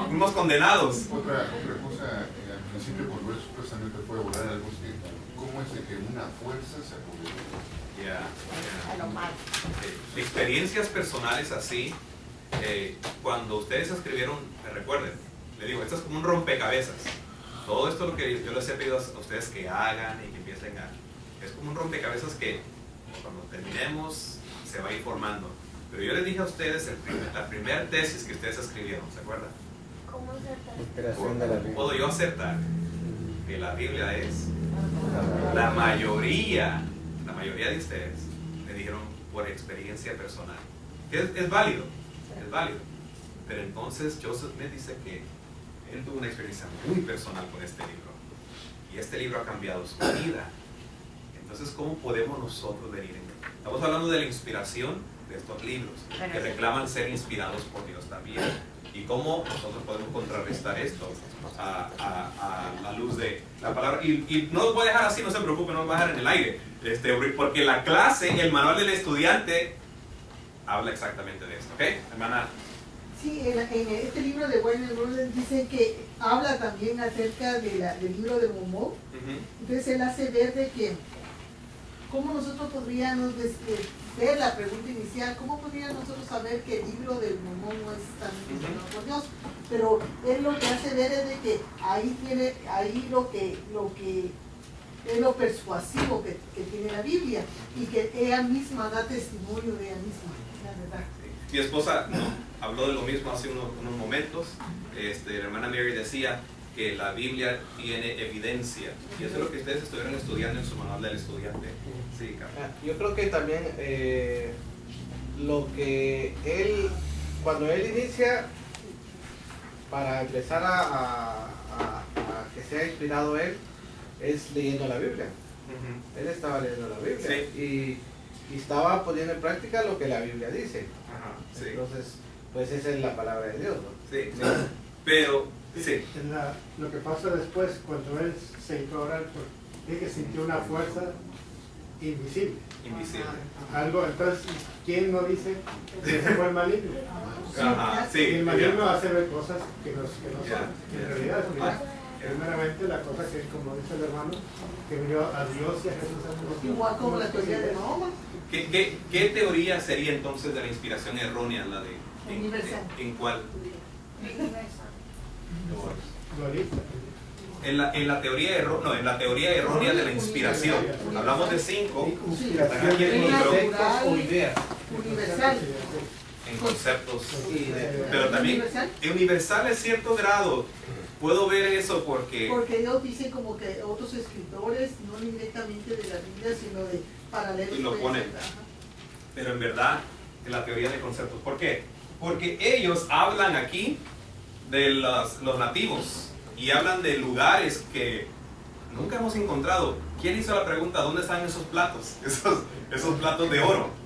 Fuimos condenados. Otra cosa, al principio, cuando él supuestamente fue a volar en el bosque, ¿cómo es de que una fuerza se apoderó? Experiencias personales así, cuando ustedes escribieron, recuerden, le digo, esto es como un rompecabezas. Todo esto lo que yo les he pedido a ustedes que hagan y que empiecen es como un rompecabezas que cuando terminemos se va a ir formando. Pero yo les dije a ustedes la primera tesis que ustedes escribieron, ¿se acuerdan? ¿Cómo ¿Puedo yo aceptar que la Biblia es? La mayoría de ustedes me dijeron por experiencia personal. Es válido, es válido. Pero entonces Joseph Smith dice que él tuvo una experiencia muy personal con este libro. Y este libro ha cambiado su vida. Entonces, ¿cómo podemos nosotros venir en él? Estamos hablando de la inspiración de estos libros, que reclaman ser inspirados por Dios también. Y cómo nosotros podemos contrarrestar esto a la luz de la palabra. Y no lo voy a dejar así, no se preocupen, no lo voy a dejar en el aire. Porque la clase, el manual del estudiante, habla exactamente de esto. ¿Ok? Hermana Sí, en este libro de Wayne Grudem dicen que habla también acerca de del libro de Mormón. Entonces él hace ver de que cómo nosotros podríamos ver la pregunta inicial, cómo podríamos nosotros saber que el libro del Mormón no es tan mencionado por Dios. Pero él lo que hace ver es de que ahí lo que es lo persuasivo que tiene la Biblia y que ella misma da testimonio de ella misma, la verdad. Mi esposa habló de lo mismo hace unos momentos. La hermana Mary decía que la Biblia tiene evidencia, y eso es lo que ustedes estuvieron estudiando en su manual del estudiante. Sí, Carlos. Yo creo que también lo que cuando él inicia, para empezar a que sea inspirado él, es leyendo la Biblia. Él estaba leyendo la Biblia, sí, y estaba poniendo en práctica lo que la Biblia dice. Sí. Entonces, pues esa es la palabra de Dios, ¿no? Sí, pero sí. Lo que pasa después, cuando él se hizo orar, es que sintió una fuerza invisible. Algo, entonces, ¿quién no dice que ese fue el maligno? Sí, el maligno hace ver cosas que no son. En realidad es un primeramente la cosa que, como dice el hermano, que vio a Dios y a Jesús. Igual como la teoría de Mahoma. ¿Qué teoría sería entonces de la inspiración errónea? La de universal. ¿En cuál? Dualista. En la teoría errónea de la inspiración. Hablamos de 5. Están aquí en el libro. Universal. En conceptos. Pero también universal es cierto grado. Puedo ver eso porque ellos dicen como que otros escritores, no directamente de la Biblia, sino de paralelos. Y lo ponen. Pero en verdad, en la teoría de conceptos. ¿Por qué? Porque ellos hablan aquí de los nativos y hablan de lugares que nunca hemos encontrado. ¿Quién hizo la pregunta? ¿Dónde están esos platos? Esos platos de oro.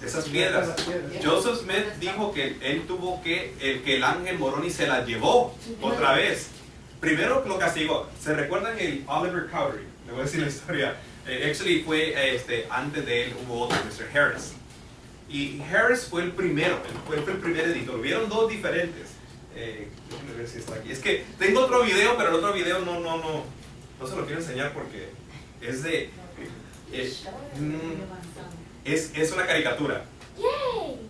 Esas piedras. Joseph Smith dijo que él tuvo que el ángel Moroni se la llevó otra vez. Primero lo castigó. ¿Se recuerdan el Oliver Cowdery? Le voy a decir la historia. Actually fue antes de él hubo otro, Mr. Harris. Y Harris fue el primero, fue el primer editor. Hubieron dos diferentes. Déjenme ver si está aquí. Es que tengo otro video, pero el otro video no se lo quiero enseñar porque es de... Es una caricatura.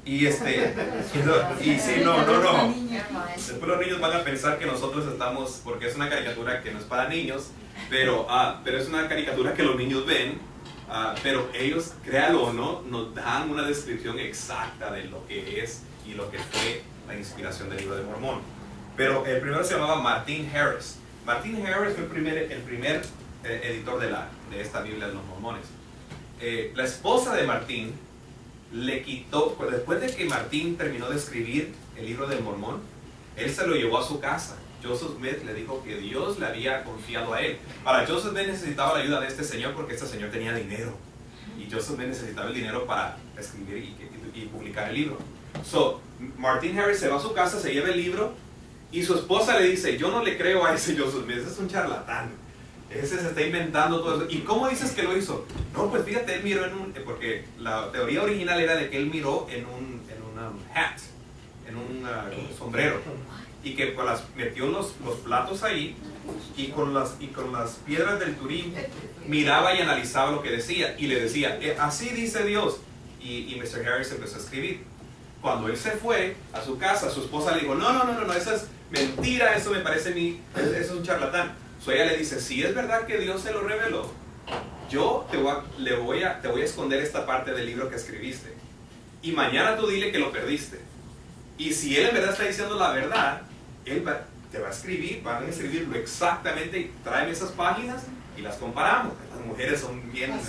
Y y sí, no. Después los niños van a pensar que nosotros estamos, porque es una caricatura que no es para niños, pero es una caricatura que los niños ven, pero ellos, créalo o no, nos dan una descripción exacta de lo que es y lo que fue la inspiración del libro de Mormón. Pero el primero se llamaba Martin Harris. Martin Harris fue el primer editor de esta Biblia de los Mormones. La esposa de Martín le quitó, después de que Martín terminó de escribir el libro del Mormón, él se lo llevó a su casa. Joseph Smith le dijo que Dios le había confiado a él. Para Joseph Smith necesitaba la ayuda de este señor porque este señor tenía dinero. Y Joseph Smith necesitaba el dinero para escribir y publicar el libro. Martin Harris se va a su casa, se lleva el libro y su esposa le dice, yo no le creo a ese Joseph Smith, ese es un charlatán. Ese se está inventando todo eso. ¿Y cómo dices que lo hizo? No, pues fíjate, él miró porque la teoría original era de que él miró en un hat, en un sombrero. Y que pues, metió los platos ahí y con las piedras del Turín miraba y analizaba lo que decía. Y le decía, así dice Dios. Y Mr. Harris empezó a escribir. Cuando él se fue a su casa, su esposa le dijo, no, eso es mentira, eso me parece eso es un charlatán. Ella le dice, si es verdad que Dios se lo reveló, yo te voy a esconder esta parte del libro que escribiste. Y mañana tú dile que lo perdiste. Y si él en verdad está diciendo la verdad, él te va a escribir, van a escribirlo exactamente, tráeme esas páginas y las comparamos. Las mujeres son bien...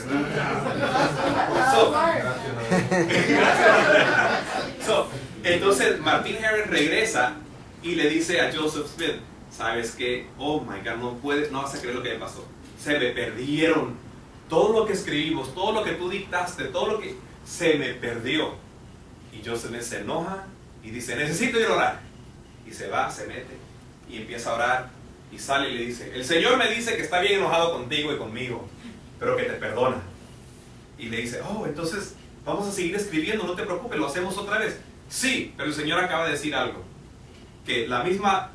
Entonces Martin Harris regresa y le dice a Joseph Smith, ¿sabes qué? Oh my God, no vas a creer lo que me pasó. Se me perdieron. Todo lo que escribimos, todo lo que tú dictaste, todo lo que se me perdió. Y Joseph Smith se enoja y dice, necesito ir a orar. Y se va, se mete y empieza a orar y sale y le dice, el Señor me dice que está bien enojado contigo y conmigo, pero que te perdona. Y le dice, oh, entonces vamos a seguir escribiendo, no te preocupes, lo hacemos otra vez. Sí, pero el Señor acaba de decir algo. Que de la misma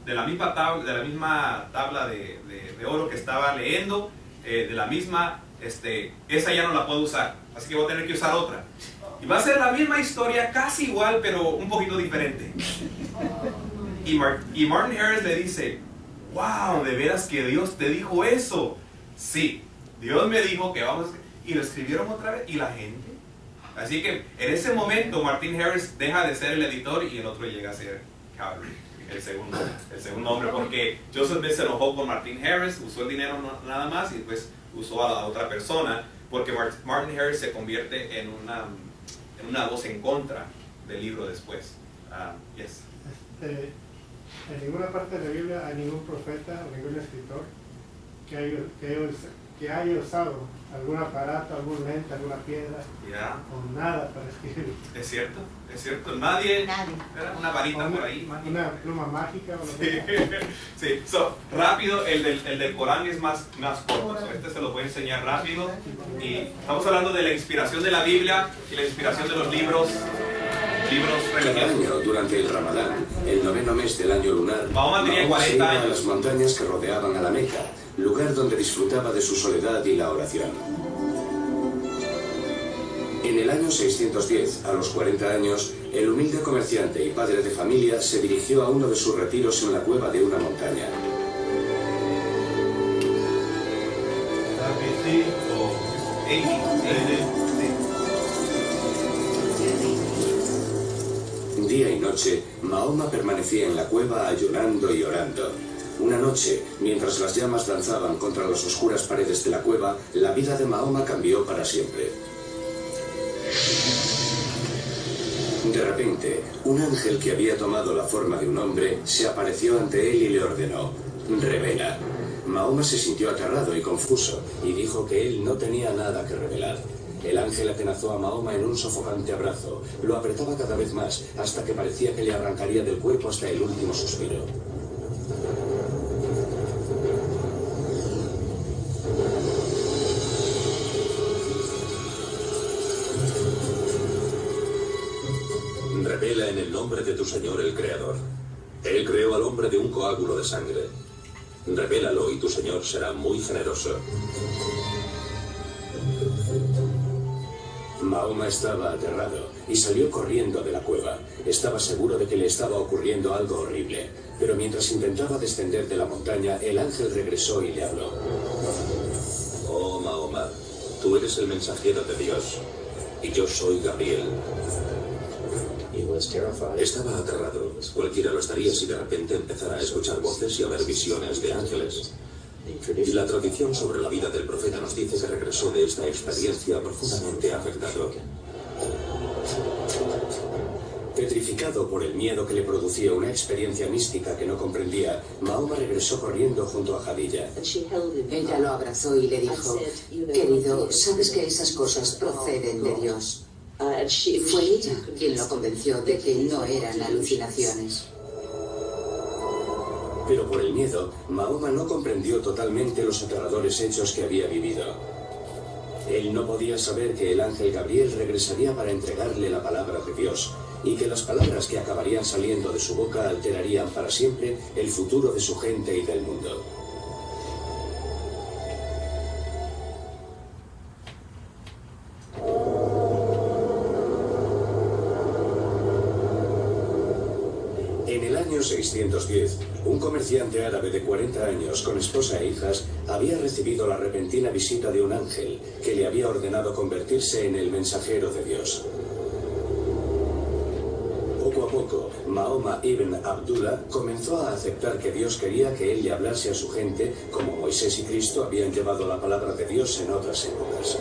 tabla de oro que estaba leyendo, de la misma, esa ya no la puedo usar. Así que voy a tener que usar otra. Y va a ser la misma historia, casi igual, pero un poquito diferente. Y Martin Harris le dice, wow, ¿de veras que Dios te dijo eso? Sí, Dios me dijo que vamos... Y lo escribieron otra vez, y la gente... Así que en ese momento Martin Harris deja de ser el editor y el otro llega a ser Calvary, el segundo hombre, porque Joseph Smith se enojó con Martin Harris, usó el dinero nada más y después usó a la otra persona, porque Martin Harris se convierte en una voz en contra del libro después. Yes. En ninguna parte de la Biblia hay ningún profeta o ningún escritor que haya usado algún aparato, algún lente, alguna piedra o nada para escribir. Es cierto, nadie. Era una varita por ahí. Una pluma mágica o lo que sí, rápido, el del Corán es más corto, se lo voy a enseñar rápido. Y estamos hablando de la inspiración de la Biblia y la inspiración de los libros religiosos. Cada año, durante el Ramadán, el 9º mes del año lunar, Mahoma tenía 40 se iba años. a las montañas que rodeaban a la Meca, lugar donde disfrutaba de su soledad y la oración. En el año 610, a los 40 años, el humilde comerciante y padre de familia se dirigió a uno de sus retiros en la cueva de una montaña. Día y noche, Mahoma permanecía en la cueva ayunando y orando. Una noche, mientras las llamas danzaban contra las oscuras paredes de la cueva, la vida de Mahoma cambió para siempre. De repente, un ángel que había tomado la forma de un hombre se apareció ante él y le ordenó: revela. Mahoma se sintió aterrado y confuso y dijo que él no tenía nada que revelar. El ángel atenazó a Mahoma en un sofocante abrazo, lo apretaba cada vez más hasta que parecía que le arrancaría del cuerpo hasta el último suspiro. Revela en el nombre de tu Señor el Creador. Él creó al hombre de un coágulo de sangre. Revélalo y tu Señor será muy generoso. Mahoma estaba aterrado y salió corriendo de la cueva. Estaba seguro de que le estaba ocurriendo algo horrible, pero mientras intentaba descender de la montaña, el ángel regresó y le habló. Oh Mahoma, tú eres el mensajero de Dios, y yo soy Gabriel. Estaba aterrado, cualquiera lo estaría si de repente empezara a escuchar voces y a ver visiones de ángeles. Y la tradición sobre la vida del profeta nos dice que regresó de esta experiencia profundamente afectado. Petrificado por el miedo que le producía una experiencia mística que no comprendía, Mahoma regresó corriendo junto a Jadilla. Ella lo abrazó y le dijo: querido, sabes que esas cosas proceden de Dios. Fue ella quien lo convenció de que no eran alucinaciones. Pero por el miedo, Mahoma no comprendió totalmente los aterradores hechos que había vivido. Él no podía saber que el ángel Gabriel regresaría para entregarle la palabra de Dios, y que las palabras que acabarían saliendo de su boca alterarían para siempre el futuro de su gente y del mundo. En el año 610, un comerciante árabe de 40 años con esposa e hijas había recibido la repentina visita de un ángel que le había ordenado convertirse en el mensajero de Dios. Poco a poco, Mahoma ibn Abdullah comenzó a aceptar que Dios quería que él le hablase a su gente como Moisés y Cristo habían llevado la palabra de Dios en otras épocas.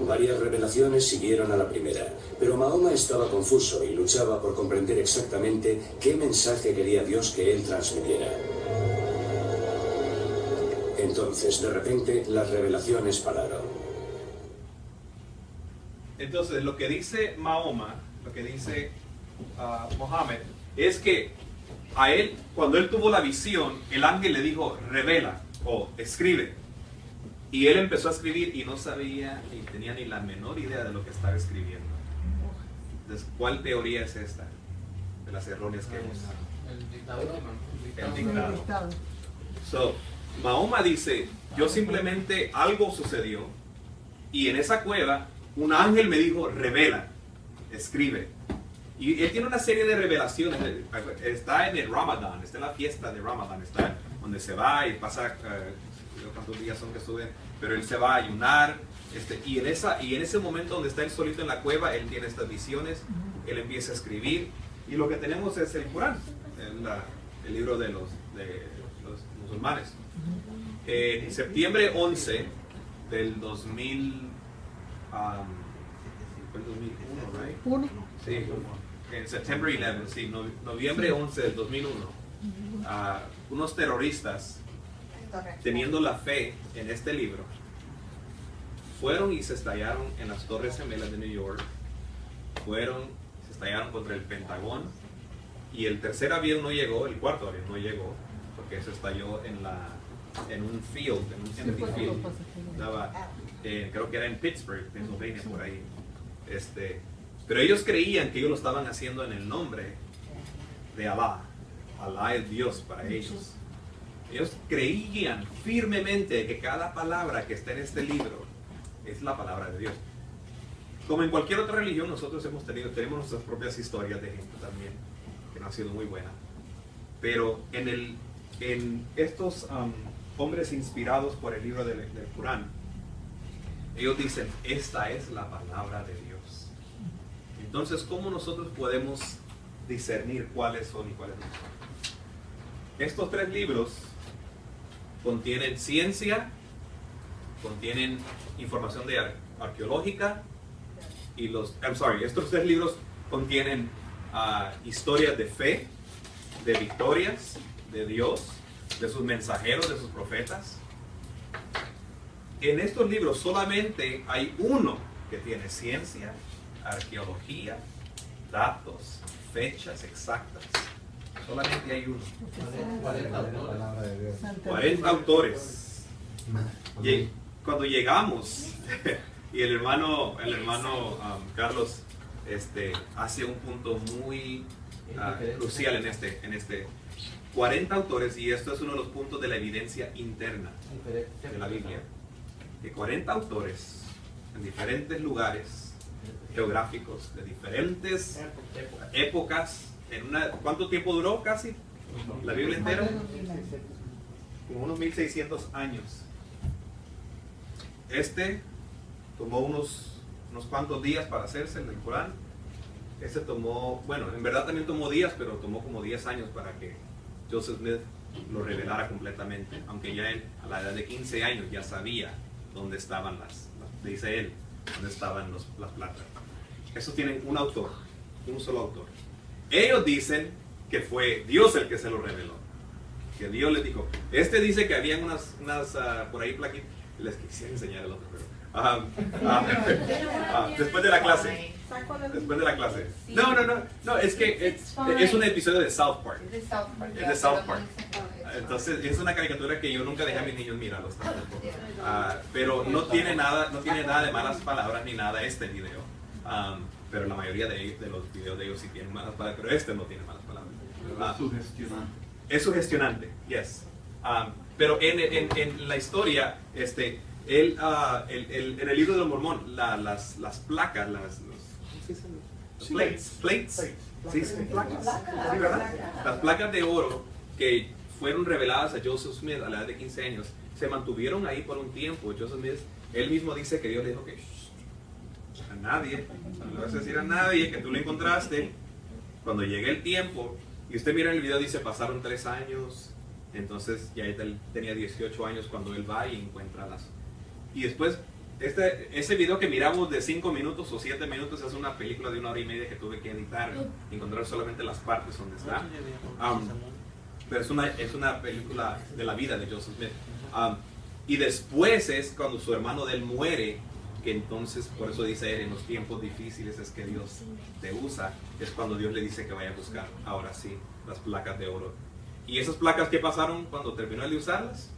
Varias revelaciones siguieron a la primera, pero Mahoma estaba confuso y luchaba por comprender exactamente qué mensaje quería Dios que él transmitiera. Entonces, de repente, las revelaciones pararon. Entonces, lo que dice Mahoma, lo que dice Mohammed, es que a él, cuando él tuvo la visión, el ángel le dijo, revela o escribe. Y él empezó a escribir y no sabía ni tenía ni la menor idea de lo que estaba escribiendo. Entonces, ¿cuál teoría es esta? De las erróneas que hemos... El dictador. El dictado. So, Mahoma dice, yo simplemente algo sucedió y en esa cueva un ángel me dijo, revela, escribe. Y él tiene una serie de revelaciones. Está en el Ramadán, está en la fiesta de Ramadán, está donde se va y pasa, cuántos días son que suben, pero él se va a ayunar. Y en ese momento donde está él solito en la cueva, él tiene estas visiones, él empieza a escribir. Y lo que tenemos es el Corán, el libro de los musulmanes. En septiembre 11 del 2000, fue el 2001, ¿right? Sí, en septiembre 11, sí, noviembre 11 del 2001, unos terroristas, teniendo la fe en este libro, fueron y se estallaron en las Torres Gemelas de New York, se estallaron contra el Pentagón, y el tercer avión no llegó, el cuarto avión no llegó, porque se estalló en un field, en un empty field. Estaba, creo que era en Pittsburgh, Pennsylvania, por ahí. Pero ellos creían que ellos lo estaban haciendo en el nombre de Alá. Alá es Dios para ellos. Ellos creían firmemente que cada palabra que está en este libro es la palabra de Dios. Como en cualquier otra religión, nosotros tenemos nuestras propias historias de gente también, que no ha sido muy buena. Pero en estos hombres inspirados por el libro del Corán, ellos dicen, esta es la palabra de Dios. Entonces, ¿cómo nosotros podemos discernir cuáles son y cuáles no son? Estos tres libros contienen ciencia, contienen información arqueológica, y estos tres libros contienen historias de fe, de victorias de Dios, de sus mensajeros, de sus profetas. En estos libros solamente hay uno que tiene ciencia, arqueología, datos, fechas exactas. Solamente hay uno. 40 autores. Y cuando llegamos, y el hermano Carlos hace un punto muy crucial en este 40 autores, y esto es uno de los puntos de la evidencia interna de la Biblia, que 40 autores en diferentes lugares geográficos, de diferentes épocas, ¿cuánto tiempo duró casi? La Biblia entera, como unos 1600 años. Tomó unos cuantos días para hacerse el Corán. Tomó, bueno, en verdad también tomó días, pero tomó como 10 años para que Joseph Smith lo revelara completamente, aunque ya él a la edad de 15 años ya sabía dónde estaban dice él, dónde estaban las placas. Eso tienen un autor, un solo autor. Ellos dicen que fue Dios el que se lo reveló, que Dios les dijo. Dice que habían unas por ahí plaquitas, les quisiera enseñar el otro, pero después de la clase. Después de la clase. No, es que es un episodio de South Park. Es de South Park. Entonces es una caricatura que yo nunca dejé a mis niños mirarlos tampoco. Pero no tiene nada de malas palabras ni nada video. Pero la mayoría de los videos de ellos sí tienen malas palabras, pero no tiene malas palabras. Es sugestionante. Es sugestionante, yes. Pero en la historia, en el libro de los Mormón, las placas, plates, ¿sí? Placas. ¿Sí, verdad? Las placas de oro que fueron reveladas a Joseph Smith a la edad de 15 años, se mantuvieron ahí por un tiempo. Joseph Smith, él mismo dice que Dios le dijo que a nadie, no le vas a decir a nadie que tú lo encontraste. Cuando llegue el tiempo, y usted mira en el video, dice pasaron 3 años, entonces ya él tenía 18 años cuando él va y encuentra y después ese video que miramos de 5 minutos o 7 minutos es una película de 1 hora y media que tuve que editar y encontrar solamente las partes donde está. Pero es una película de la vida de Joseph Smith. Y después es cuando su hermano de él muere, que entonces, por eso dice él, en los tiempos difíciles es que Dios te usa, es cuando Dios le dice que vaya a buscar, ahora sí, las placas de oro. ¿Y esas placas qué pasaron cuando terminó él de usarlas?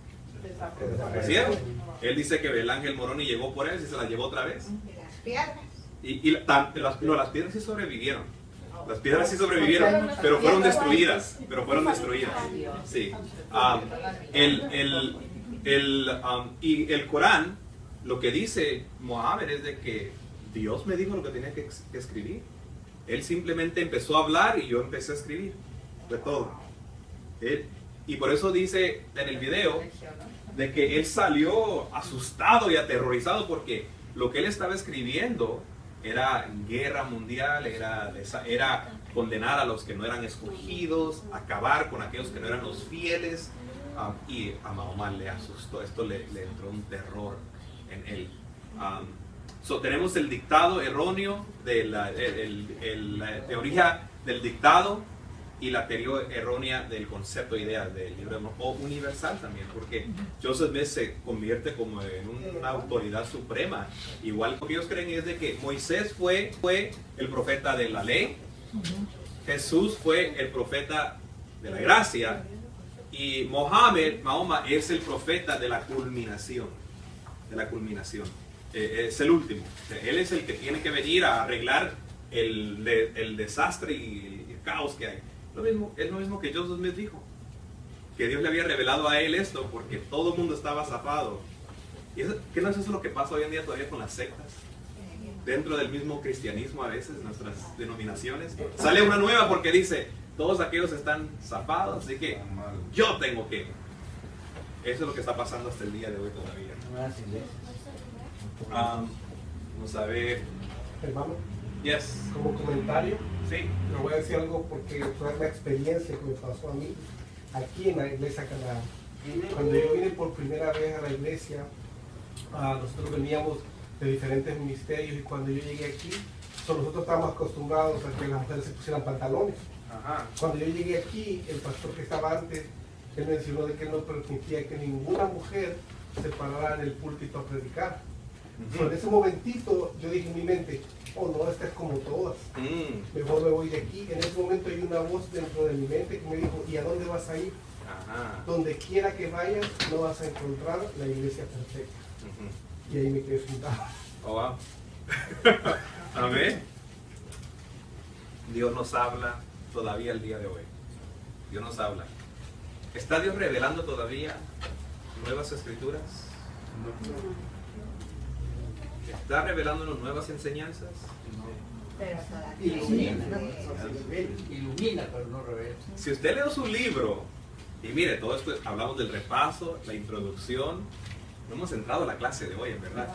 Desaparecieron. Él dice que el ángel Moroni llegó por él y se las llevó otra vez. Las piedras sí sobrevivieron. Las piedras sí sobrevivieron, pero fueron destruidas. Sí. Y el Corán, lo que dice Mohammed es de que Dios me dijo lo que tenía que escribir. Él simplemente empezó a hablar y yo empecé a escribir. Fue todo. Y por eso dice en el video de que él salió asustado y aterrorizado porque lo que él estaba escribiendo era guerra mundial, era condenar a los que no eran escogidos, acabar con aquellos que no eran los fieles. Y a Mahoma le asustó, esto le entró un terror en él. Tenemos el dictado erróneo de la teoría del dictado y la teoría errónea del concepto de idea del libro o universal también, porque Joseph Smith se convierte como en una autoridad suprema. Igual lo que ellos creen es de que Moisés fue el profeta de la ley, Jesús fue el profeta de la gracia y Mahoma es el profeta de la culminación. Es el último. Él es el que tiene que venir a arreglar el desastre y el caos que hay. Es lo mismo que Joseph Smith dijo, que Dios le había revelado a él esto porque todo el mundo estaba zafado. ¿Y qué no es eso lo que pasa hoy en día todavía con las sectas? Dentro del mismo cristianismo a veces, nuestras denominaciones, sale una nueva porque dice, todos aquellos están zafados, así que yo tengo que. Eso es lo que está pasando hasta el día de hoy todavía. Vamos a ver. Hermano, yes. Como comentario, sí. le voy a decir algo porque fue una experiencia que me pasó a mí aquí en la iglesia Canadá. Cuando yo vine por primera vez a la iglesia, nosotros veníamos de diferentes ministerios y cuando yo llegué aquí, nosotros estábamos acostumbrados a que las mujeres se pusieran pantalones. Ajá. Cuando yo llegué aquí, el pastor que estaba antes, él mencionó de que él no permitía que ninguna mujer se parara en el púlpito a predicar. En ese momentito yo dije en mi mente, oh no, esta es como todas, mejor me voy de aquí. En ese momento hay una voz dentro de mi mente que me dijo, ¿y a dónde vas a ir? Ajá. Donde quiera que vayas no vas a encontrar la iglesia perfecta. Y ahí me quedé sentado. Oh, wow. Amén. Dios nos habla todavía el día de hoy. Dios nos habla. ¿Está Dios revelando todavía nuevas escrituras? ¿Está revelándonos nuevas enseñanzas? Ilumina, pero no revela. Si usted lee su libro, y mire, todo esto, hablamos del repaso, la introducción, no hemos entrado a la clase de hoy, en verdad,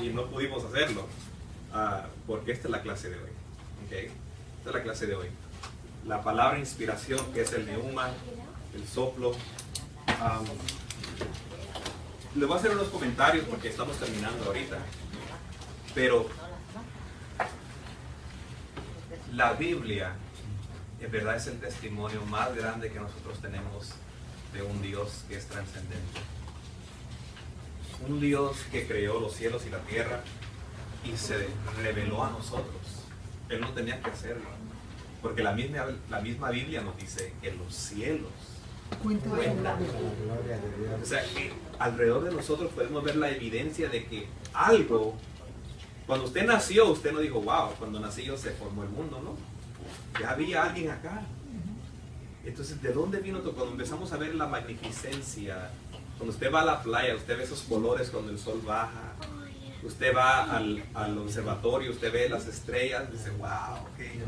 y no pudimos hacerlo, porque esta es la clase de hoy. ¿Okay? Esta es la clase de hoy. La palabra inspiración, que es el neuma, el soplo. Les voy a hacer unos comentarios porque estamos terminando ahorita. Pero la Biblia, en verdad, es el testimonio más grande que nosotros tenemos de un Dios que es trascendente. Un Dios que creó los cielos y la tierra y se reveló a nosotros. Él no tenía que hacerlo. Porque la misma Biblia nos dice que los cielos cuentan. O sea, que alrededor de nosotros podemos ver la evidencia de que algo. Cuando usted nació, usted no dijo, wow, cuando nací yo se formó el mundo, ¿no? Ya había alguien acá. Entonces, ¿de dónde vino todo? Cuando empezamos a ver la magnificencia, cuando usted va a la playa, usted ve esos colores cuando el sol baja, usted va al observatorio, usted ve las estrellas, dice, wow, qué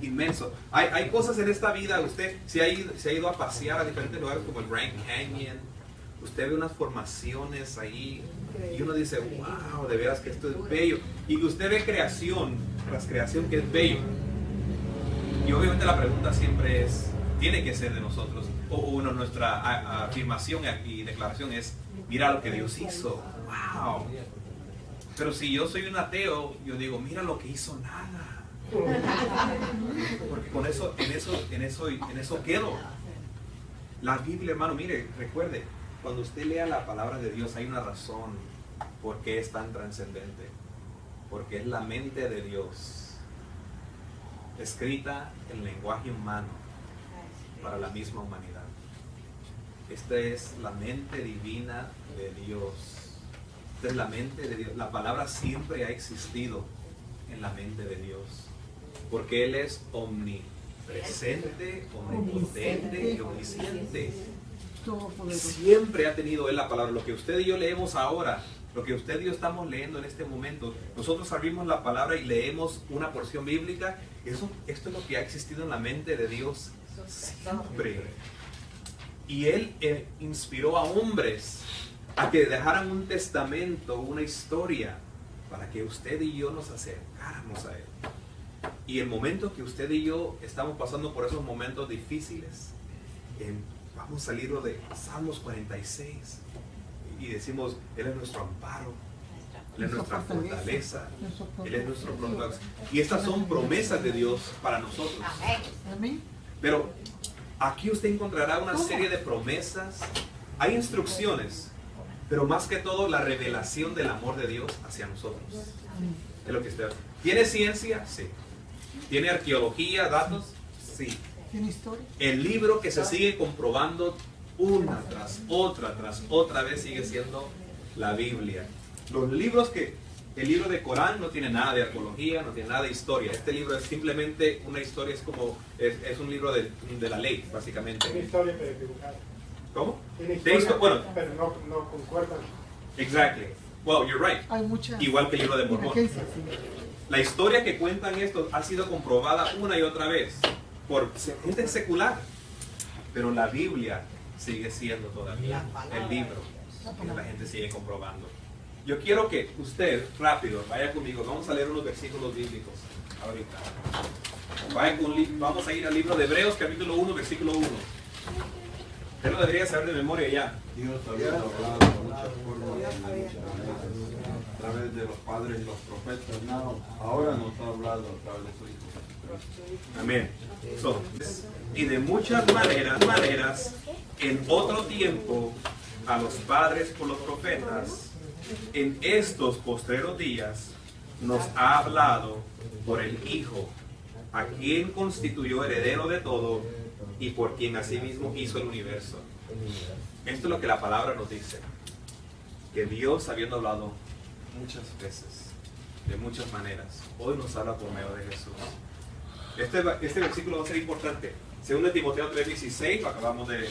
inmenso. Hay cosas en esta vida, usted se ha ido a pasear a diferentes lugares como el Grand Canyon, usted ve unas formaciones ahí, y uno dice, wow, de veras que esto es bello. Y usted ve creación, tras creación que es bello. Y obviamente la pregunta siempre es, tiene que ser de nosotros. Nuestra afirmación y declaración es, mira lo que Dios hizo. Wow. Pero si yo soy un ateo, yo digo, mira lo que hizo nada. Porque con eso, en eso quedo. La Biblia, hermano, mire, recuerde, cuando usted lea la palabra de Dios hay una razón por qué es tan trascendente. Porque es la mente de Dios, escrita en lenguaje humano para la misma humanidad. Esta es la mente divina de Dios. Esta es la mente de Dios. La palabra siempre ha existido. en la mente de Dios, porque Él es omnipresente, omnipotente y omnisciente. Siempre ha tenido Él la palabra. Lo que usted y yo leemos ahora, lo que usted y yo estamos leyendo en este momento, nosotros abrimos la palabra y leemos una porción bíblica. Esto es lo que ha existido en la mente de Dios siempre. Y Él inspiró a hombres a que dejaran un testamento, una historia, para que usted y yo nos acercáramos a Él. Y el momento que usted y yo estamos pasando por esos momentos difíciles, vamos al libro de Salmos 46 y decimos, Él es nuestro amparo, Él es nuestra fortaleza, Él es nuestro pronto. Y estas son promesas de Dios para nosotros. Pero aquí usted encontrará una serie de promesas, hay instrucciones, pero más que todo la revelación del amor de Dios hacia nosotros. Es lo que usted... ¿Tiene ciencia? Sí. ¿Tiene arqueología, datos? Sí. ¿Tiene historia? El libro que se sigue comprobando una tras otra vez sigue siendo la Biblia. Los libros el libro de Corán no tiene nada de arqueología, no tiene nada de historia. Este libro es simplemente una historia, es un libro de la ley, básicamente. Tiene historia pero equivocada. ¿Cómo? Tiene historia, bueno, pero no concuerdan. Exactly. Well, you're right. Hay muchas. Igual que el libro de Mormón. La historia que cuentan estos ha sido comprobada una y otra vez por gente secular. Pero la Biblia sigue siendo todavía el libro que la gente sigue comprobando. Yo quiero que usted, rápido, vaya conmigo. Vamos a leer unos versículos bíblicos ahorita. Vamos a ir al libro de Hebreos, capítulo 1, versículo 1. Usted lo debería saber de memoria ya. Dios había hablado de muchas formas, a través de los padres y los profetas. Ahora nos ha hablado a través de su Hijo Jesucristo. Amén. Y de muchas maneras, en otro tiempo, a los padres por los profetas, en estos postreros días, nos ha hablado por el Hijo, a quien constituyó heredero de todo y por quien asimismo hizo el universo. Esto es lo que la palabra nos dice, que Dios, habiendo hablado muchas veces, de muchas maneras, hoy nos habla por medio de Jesús. Este versículo va a ser importante. Según Timoteo 3:16, lo acabamos de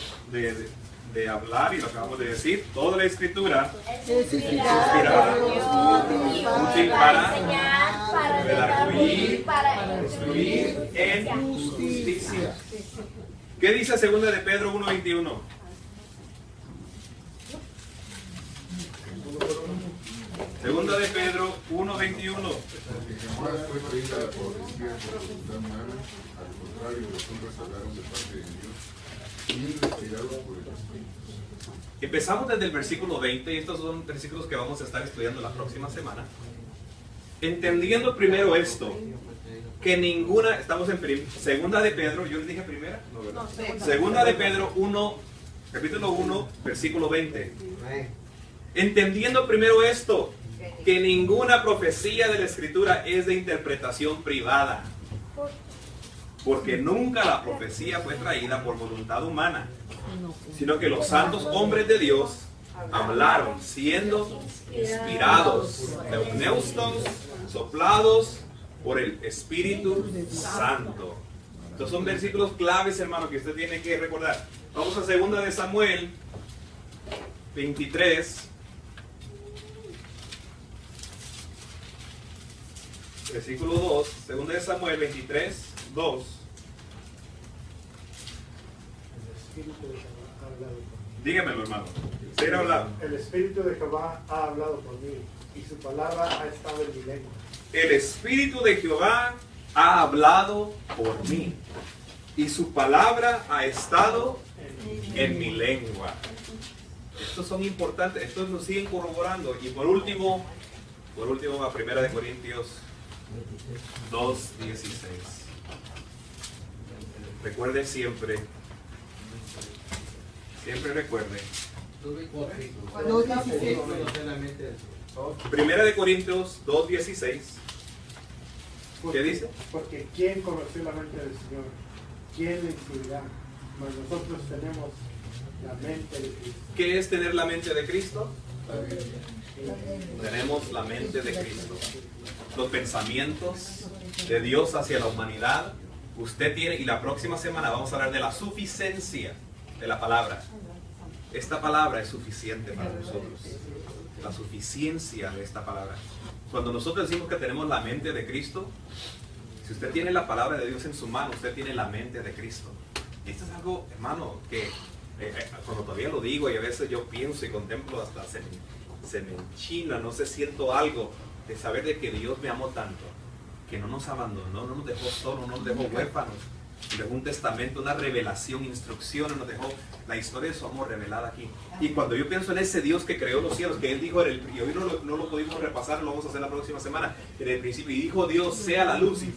hablar y lo acabamos de decir. Toda la escritura es inspirada por Dios, útil para enseñar, para redarguir, para instruir en justicia. ¿Qué dice segunda de Pedro 1:21? Segunda de Pedro 1:21. Jamás fue creída por espíritu de voluntad humana, al contrario, los hombres hablaron de parte de Dios, inspirados por el Espíritu. Empezamos desde el versículo 20 y estos son versículos que vamos a estar estudiando la próxima semana. Entendiendo primero esto, que ninguna, estamos en segunda de Pedro, yo les dije primera, no, ¿verdad? Segunda de Pedro 1, capítulo 1, versículo 20. Entendiendo primero esto, que ninguna profecía de la Escritura es de interpretación privada, porque nunca la profecía fue traída por voluntad humana, sino que los santos hombres de Dios hablaron siendo inspirados, neustos, soplados por el Espíritu Santo. Estos son versículos claves, hermano, que usted tiene que recordar. Vamos a 2 de Samuel 23. Versículo 2, 2 de Samuel 23, 2. Dígamelo, hermano. El Espíritu de Jehová ha hablado por mí, y su palabra ha estado en mi lengua. El Espíritu de Jehová ha hablado por mí, y su palabra ha estado en mi lengua. Estos son importantes, estos nos siguen corroborando. Y por último, a 1 de Corintios 2:16. Recuerde siempre recuerde. 1 de Corintios 2:16. ¿Qué dice? Porque ¿quién conoció la mente del Señor? ¿Quién le instruirá? Mas nosotros tenemos la mente de Cristo. ¿Qué es tener la mente de Cristo? Tenemos la mente de Cristo. los pensamientos de Dios hacia la humanidad. Usted tiene, y la próxima semana vamos a hablar de la suficiencia de la palabra. Esta palabra es suficiente para nosotros. La suficiencia de esta palabra. Cuando nosotros decimos que tenemos la mente de Cristo, si usted tiene la palabra de Dios en su mano, usted tiene la mente de Cristo. Y esto es algo, hermano, que cuando todavía lo digo y a veces yo pienso y contemplo, hasta se me enchina, no sé, siento algo de saber de que Dios me amó tanto, que no nos abandonó, no nos dejó solos, no nos dejó huérfanos. Nos dejó un testamento, una revelación, instrucciones, nos dejó la historia de su amor revelada aquí. Y cuando yo pienso en ese Dios que creó los cielos, que Él dijo, y hoy no lo pudimos repasar, lo vamos a hacer la próxima semana, en el principio, y dijo Dios, sea la luz, y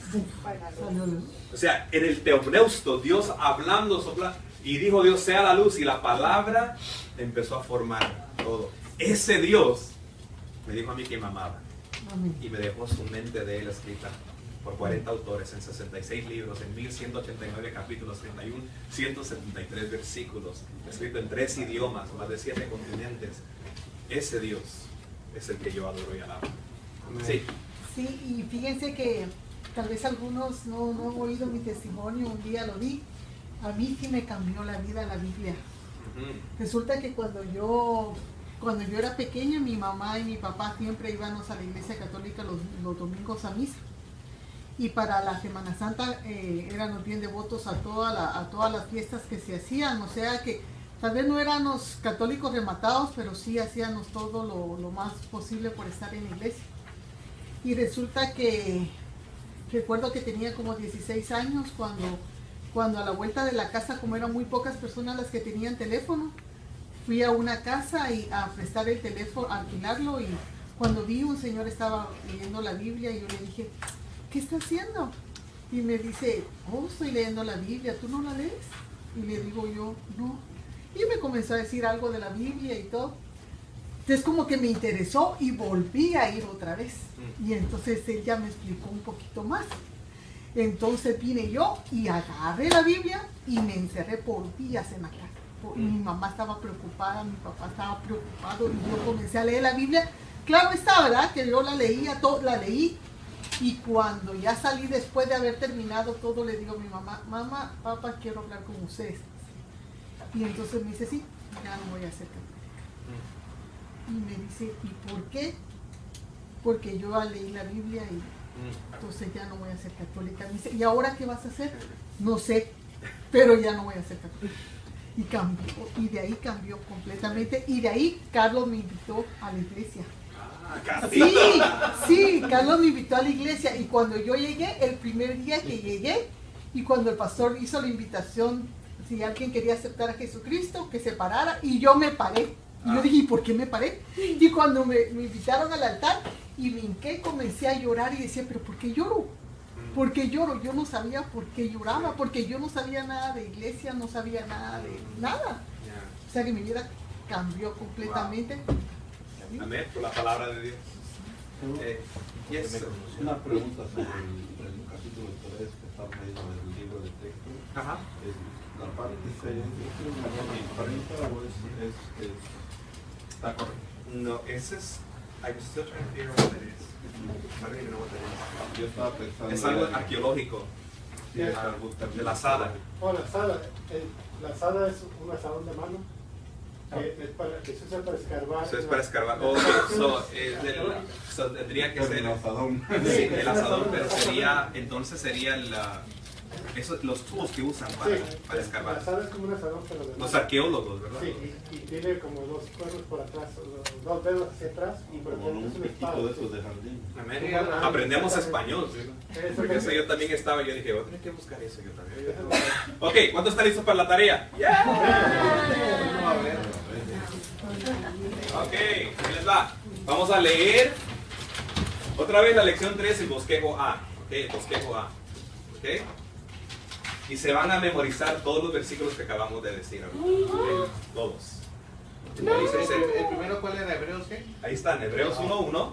o sea, en el teopneusto, Dios hablando, soplando, y dijo Dios, sea la luz, y la palabra empezó a formar todo. Ese Dios me dijo a mí que me amaba, y me dejó su mente de Él escrita por 40 autores en 66 libros, en 1189 capítulos, 173 versículos, escrito en 3 idiomas, más de 7 continentes. Ese Dios es el que yo adoro y alabo. Sí. Sí, y fíjense que tal vez algunos no han oído mi testimonio, un día lo di. A mí sí me cambió la vida la Biblia. Resulta que cuando yo era pequeña, mi mamá y mi papá siempre íbamos a la iglesia católica los domingos a misa. Y para la Semana Santa éramos bien devotos a todas las fiestas que se hacían. O sea que tal vez no éramos católicos rematados, pero sí hacíamos todo lo más posible por estar en la iglesia. Y resulta que recuerdo que tenía como 16 años cuando a la vuelta de la casa, como eran muy pocas personas las que tenían teléfono, fui a una casa y a prestar el teléfono, a alquilarlo, y cuando vi un señor estaba leyendo la Biblia y yo le dije, ¿qué está haciendo? Y me dice, estoy leyendo la Biblia, ¿tú no la lees? Y le digo yo, no. Y me comenzó a decir algo de la Biblia y todo. Entonces como que me interesó y volví a ir otra vez. Y entonces él ya me explicó un poquito más. Entonces vine yo y agarré la Biblia y me encerré por días en la casa. Mi mamá estaba preocupada, mi papá estaba preocupado, y yo comencé a leer la Biblia. Claro está, ¿verdad? Que yo la leí. Y cuando ya salí después de haber terminado todo, le digo a mi mamá, mamá, papá, quiero hablar con ustedes. Y entonces me dice, sí, ya no voy a ser católica. Y me dice, ¿y por qué? Porque yo leí la Biblia y entonces ya no voy a ser católica. Me dice, ¿y ahora qué vas a hacer? No sé, pero ya no voy a ser católica. Y cambió, y de ahí cambió completamente. Y de ahí Carlos me invitó a la iglesia. Sí, Carlos me invitó a la iglesia, y cuando yo llegué, el primer día que llegué, y cuando el pastor hizo la invitación, si alguien quería aceptar a Jesucristo, que se parara, y yo me paré. Y yo dije, ¿y por qué me paré? Y cuando me invitaron al altar, y me hinqué, comencé a llorar y decía, ¿pero por qué lloro? ¿Por qué lloro? Yo no sabía por qué lloraba, porque yo no sabía nada de iglesia, no sabía nada de nada. O sea que mi vida cambió completamente. Amén, por la palabra de Dios. Una pregunta sobre el capítulo 3 que estamos leyendo del libro de texto. Ajá. La parte 6, ¿es una forma imprenta o está correcto? No, ese es. I'm still trying to figure out what it is. I don't even know what that is. Yo estaba pensando. Es algo arqueológico. Sí, de la sala. La sala es un asadón de mano. Que se usa para escarbar. Eso es para escarbar. Tendría que ser el asadón. Sí, el asadón, pero sería los tools que usan para escarbar. La sala es como un asadón, pero de los arqueólogos, ¿verdad? Sí, y tiene como dos cuernos por atrás, dos dedos hacia atrás, y por como un piquito de esos de jardín. Aprendemos español, porque eso yo también estaba, yo dije, voy a tener que buscar eso yo también. Ok, ¿cuántos están listos para la tarea? Ok, ahí les va. Vamos a leer otra vez la lección 3, el bosquejo A. Ok, el bosquejo A. Ok. Y se van a memorizar todos los versículos que acabamos de decir. Okay, todos. ¿El primero cuál era? ¿Hebreos qué? Ahí están, Hebreos 1.1,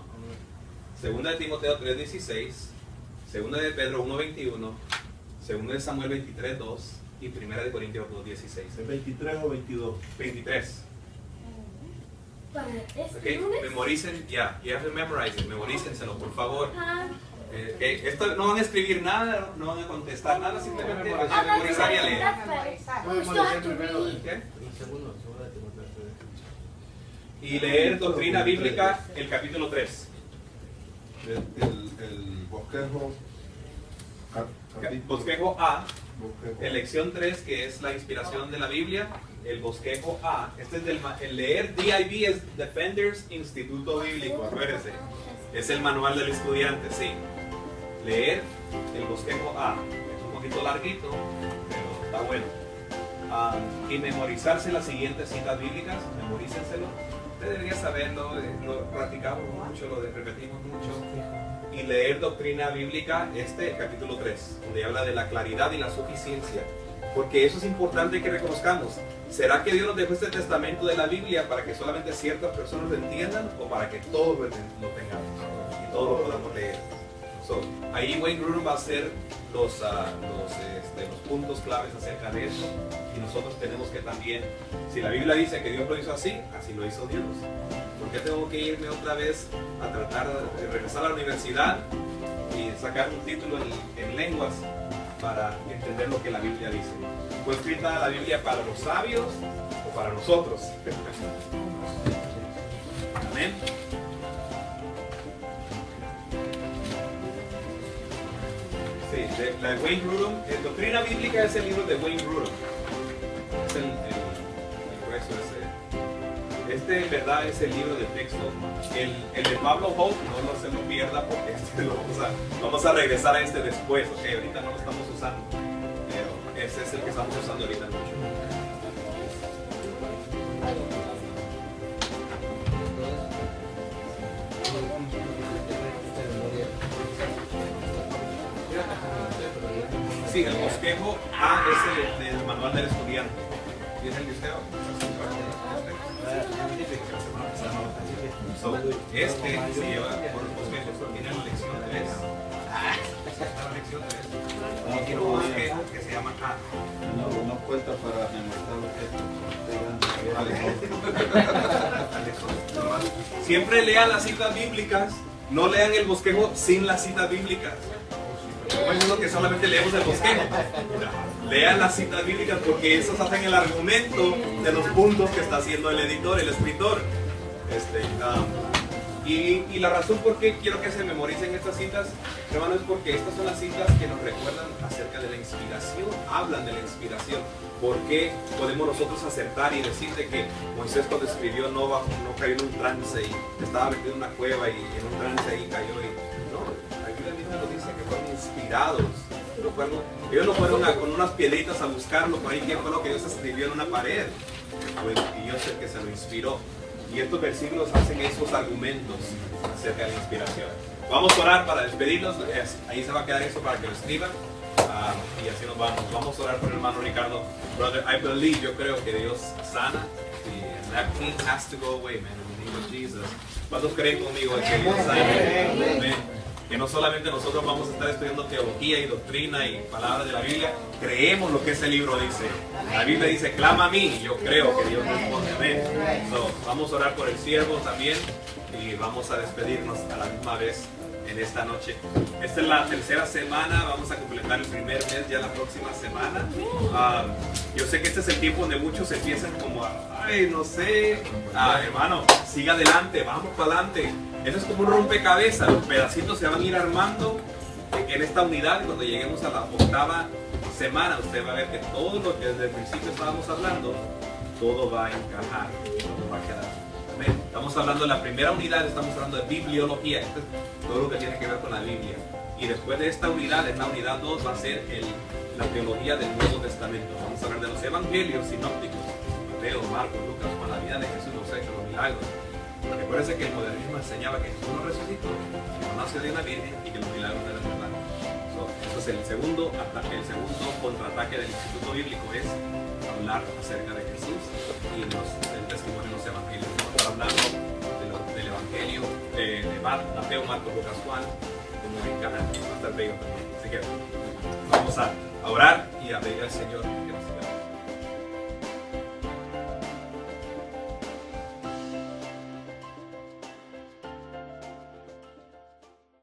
Segunda de Timoteo 3.16, Segunda de Pedro 1.21, Segunda de Samuel 23.2 y Primera de Corintios 2.16. ¿El 23 o 22? 23. Okay, memoricen, ya, you have to memorize it, memorícenselo, por favor. Esto no van a escribir nada, no van a contestar nada, simplemente van a memorizar y a leer. ¿Okay? Y leer doctrina bíblica, el capítulo 3. El bosquejo. Bosquejo A, elección 3, que es la inspiración de la Biblia. El bosquejo A, este es el leer DIB, es Defenders Instituto Bíblico, acuérdense, es el manual del estudiante, sí. Leer el bosquejo A, es un poquito larguito, pero está bueno. Y memorizarse las siguientes citas bíblicas, memorícenselo. Usted debería saberlo, lo practicamos mucho, lo repetimos mucho. Y leer doctrina bíblica, capítulo 3, donde habla de la claridad y la suficiencia. Porque eso es importante que reconozcamos. ¿Será que Dios nos dejó este testamento de la Biblia para que solamente ciertas personas lo entiendan o para que todos lo tengamos y todos lo podamos leer? Ahí Wayne Grudem va a hacer los puntos claves acerca de eso, y nosotros tenemos que también, si la Biblia dice que Dios lo hizo así, así lo hizo Dios. ¿Por qué tengo que irme otra vez a tratar de regresar a la universidad y sacar un título en lenguas para entender lo que la Biblia dice? ¿Fue escrita la Biblia para los sabios o para nosotros? Amén. Sí, la de Wayne Grudem, Doctrina Bíblica es el libro de Wayne Grudem. Es el grueso ese. En verdad es el libro de texto. El de Pablo Hope, no se lo pierda, porque vamos a regresar a este después. Ok, ahorita no lo estamos usando, pero ese es el que estamos usando ahorita mucho. Sí, el bosquejo A es el manual del estudiante. ¿Tiene el listeo? Este se lleva por el bosquejo, tiene la lección 3. La lección 3. Y tiene un bosquejo que se llama A. No cuenta para memorizar los Siempre lean las citas bíblicas, no lean el bosquejo sin las citas bíblicas. No es uno que solamente leemos el bosquejo. Lean las citas bíblicas, porque esos hacen el argumento de los puntos que está haciendo el editor, el escritor. Y la razón por qué quiero que se memoricen estas citas, hermano, es porque estas son las citas que nos recuerdan acerca de la inspiración, hablan de la inspiración. ¿Por qué podemos nosotros acertar y decir de que Moisés, cuando escribió, no cayó en un trance y estaba metido en una cueva y en un trance ahí cayó? La Biblia misma nos dice que fueron inspirados. Ellos no fueron con unas piedritas a buscarlo por ahí, qué fue lo que Dios escribió en una pared. Pues Dios es el que se lo inspiró. Y estos versículos hacen esos argumentos acerca de la inspiración. Vamos a orar para despedirnos. Ahí se va a quedar eso para que lo escriban. Y así nos vamos. Vamos a orar por el hermano Ricardo. Brother, I believe, yo creo que Dios sana. And that pain has to go away, man, in the name of Jesus. ¿Cuántos creen conmigo que Dios sana? Amén. Que no solamente nosotros vamos a estar estudiando teología y doctrina y palabras de la Biblia, creemos lo que ese libro dice. La Biblia dice, clama a mí, yo creo que Dios responde. Amén. Vamos a orar por el siervo también y vamos a despedirnos a la misma vez en esta noche. Esta es la tercera semana, vamos a completar el primer mes ya la próxima semana. Yo sé que este es el tiempo donde muchos empiezan como, ay, no sé, hermano, siga adelante, vamos para adelante. Eso es como un rompecabezas, los pedacitos se van a ir armando en esta unidad. Y cuando lleguemos a la octava semana, usted va a ver que todo lo que desde el principio estábamos hablando, todo va a encajar, todo va a quedar. Amén. Estamos hablando de la primera unidad, estamos hablando de bibliología, esto es todo lo que tiene que ver con la Biblia. Y después de esta unidad, en la unidad 2, va a ser la teología del Nuevo Testamento. Vamos a hablar de los evangelios sinópticos, Mateo, Marcos, Lucas, con la vida de Jesús, los hechos, los milagros. Porque parece que el modernismo enseñaba que Jesús no resucitó, que no nació de una virgen y que los milagros no eran verdad. Eso es el segundo contraataque del Instituto Bíblico, es hablar acerca de Jesús y el testimonio de los evangelios. Vamos a estar hablando del evangelio de Mateo, Marcos, Lucas, Juan, como en Cana, va a estar bello también. Así que vamos a orar y a pedir al Señor que nos ayude.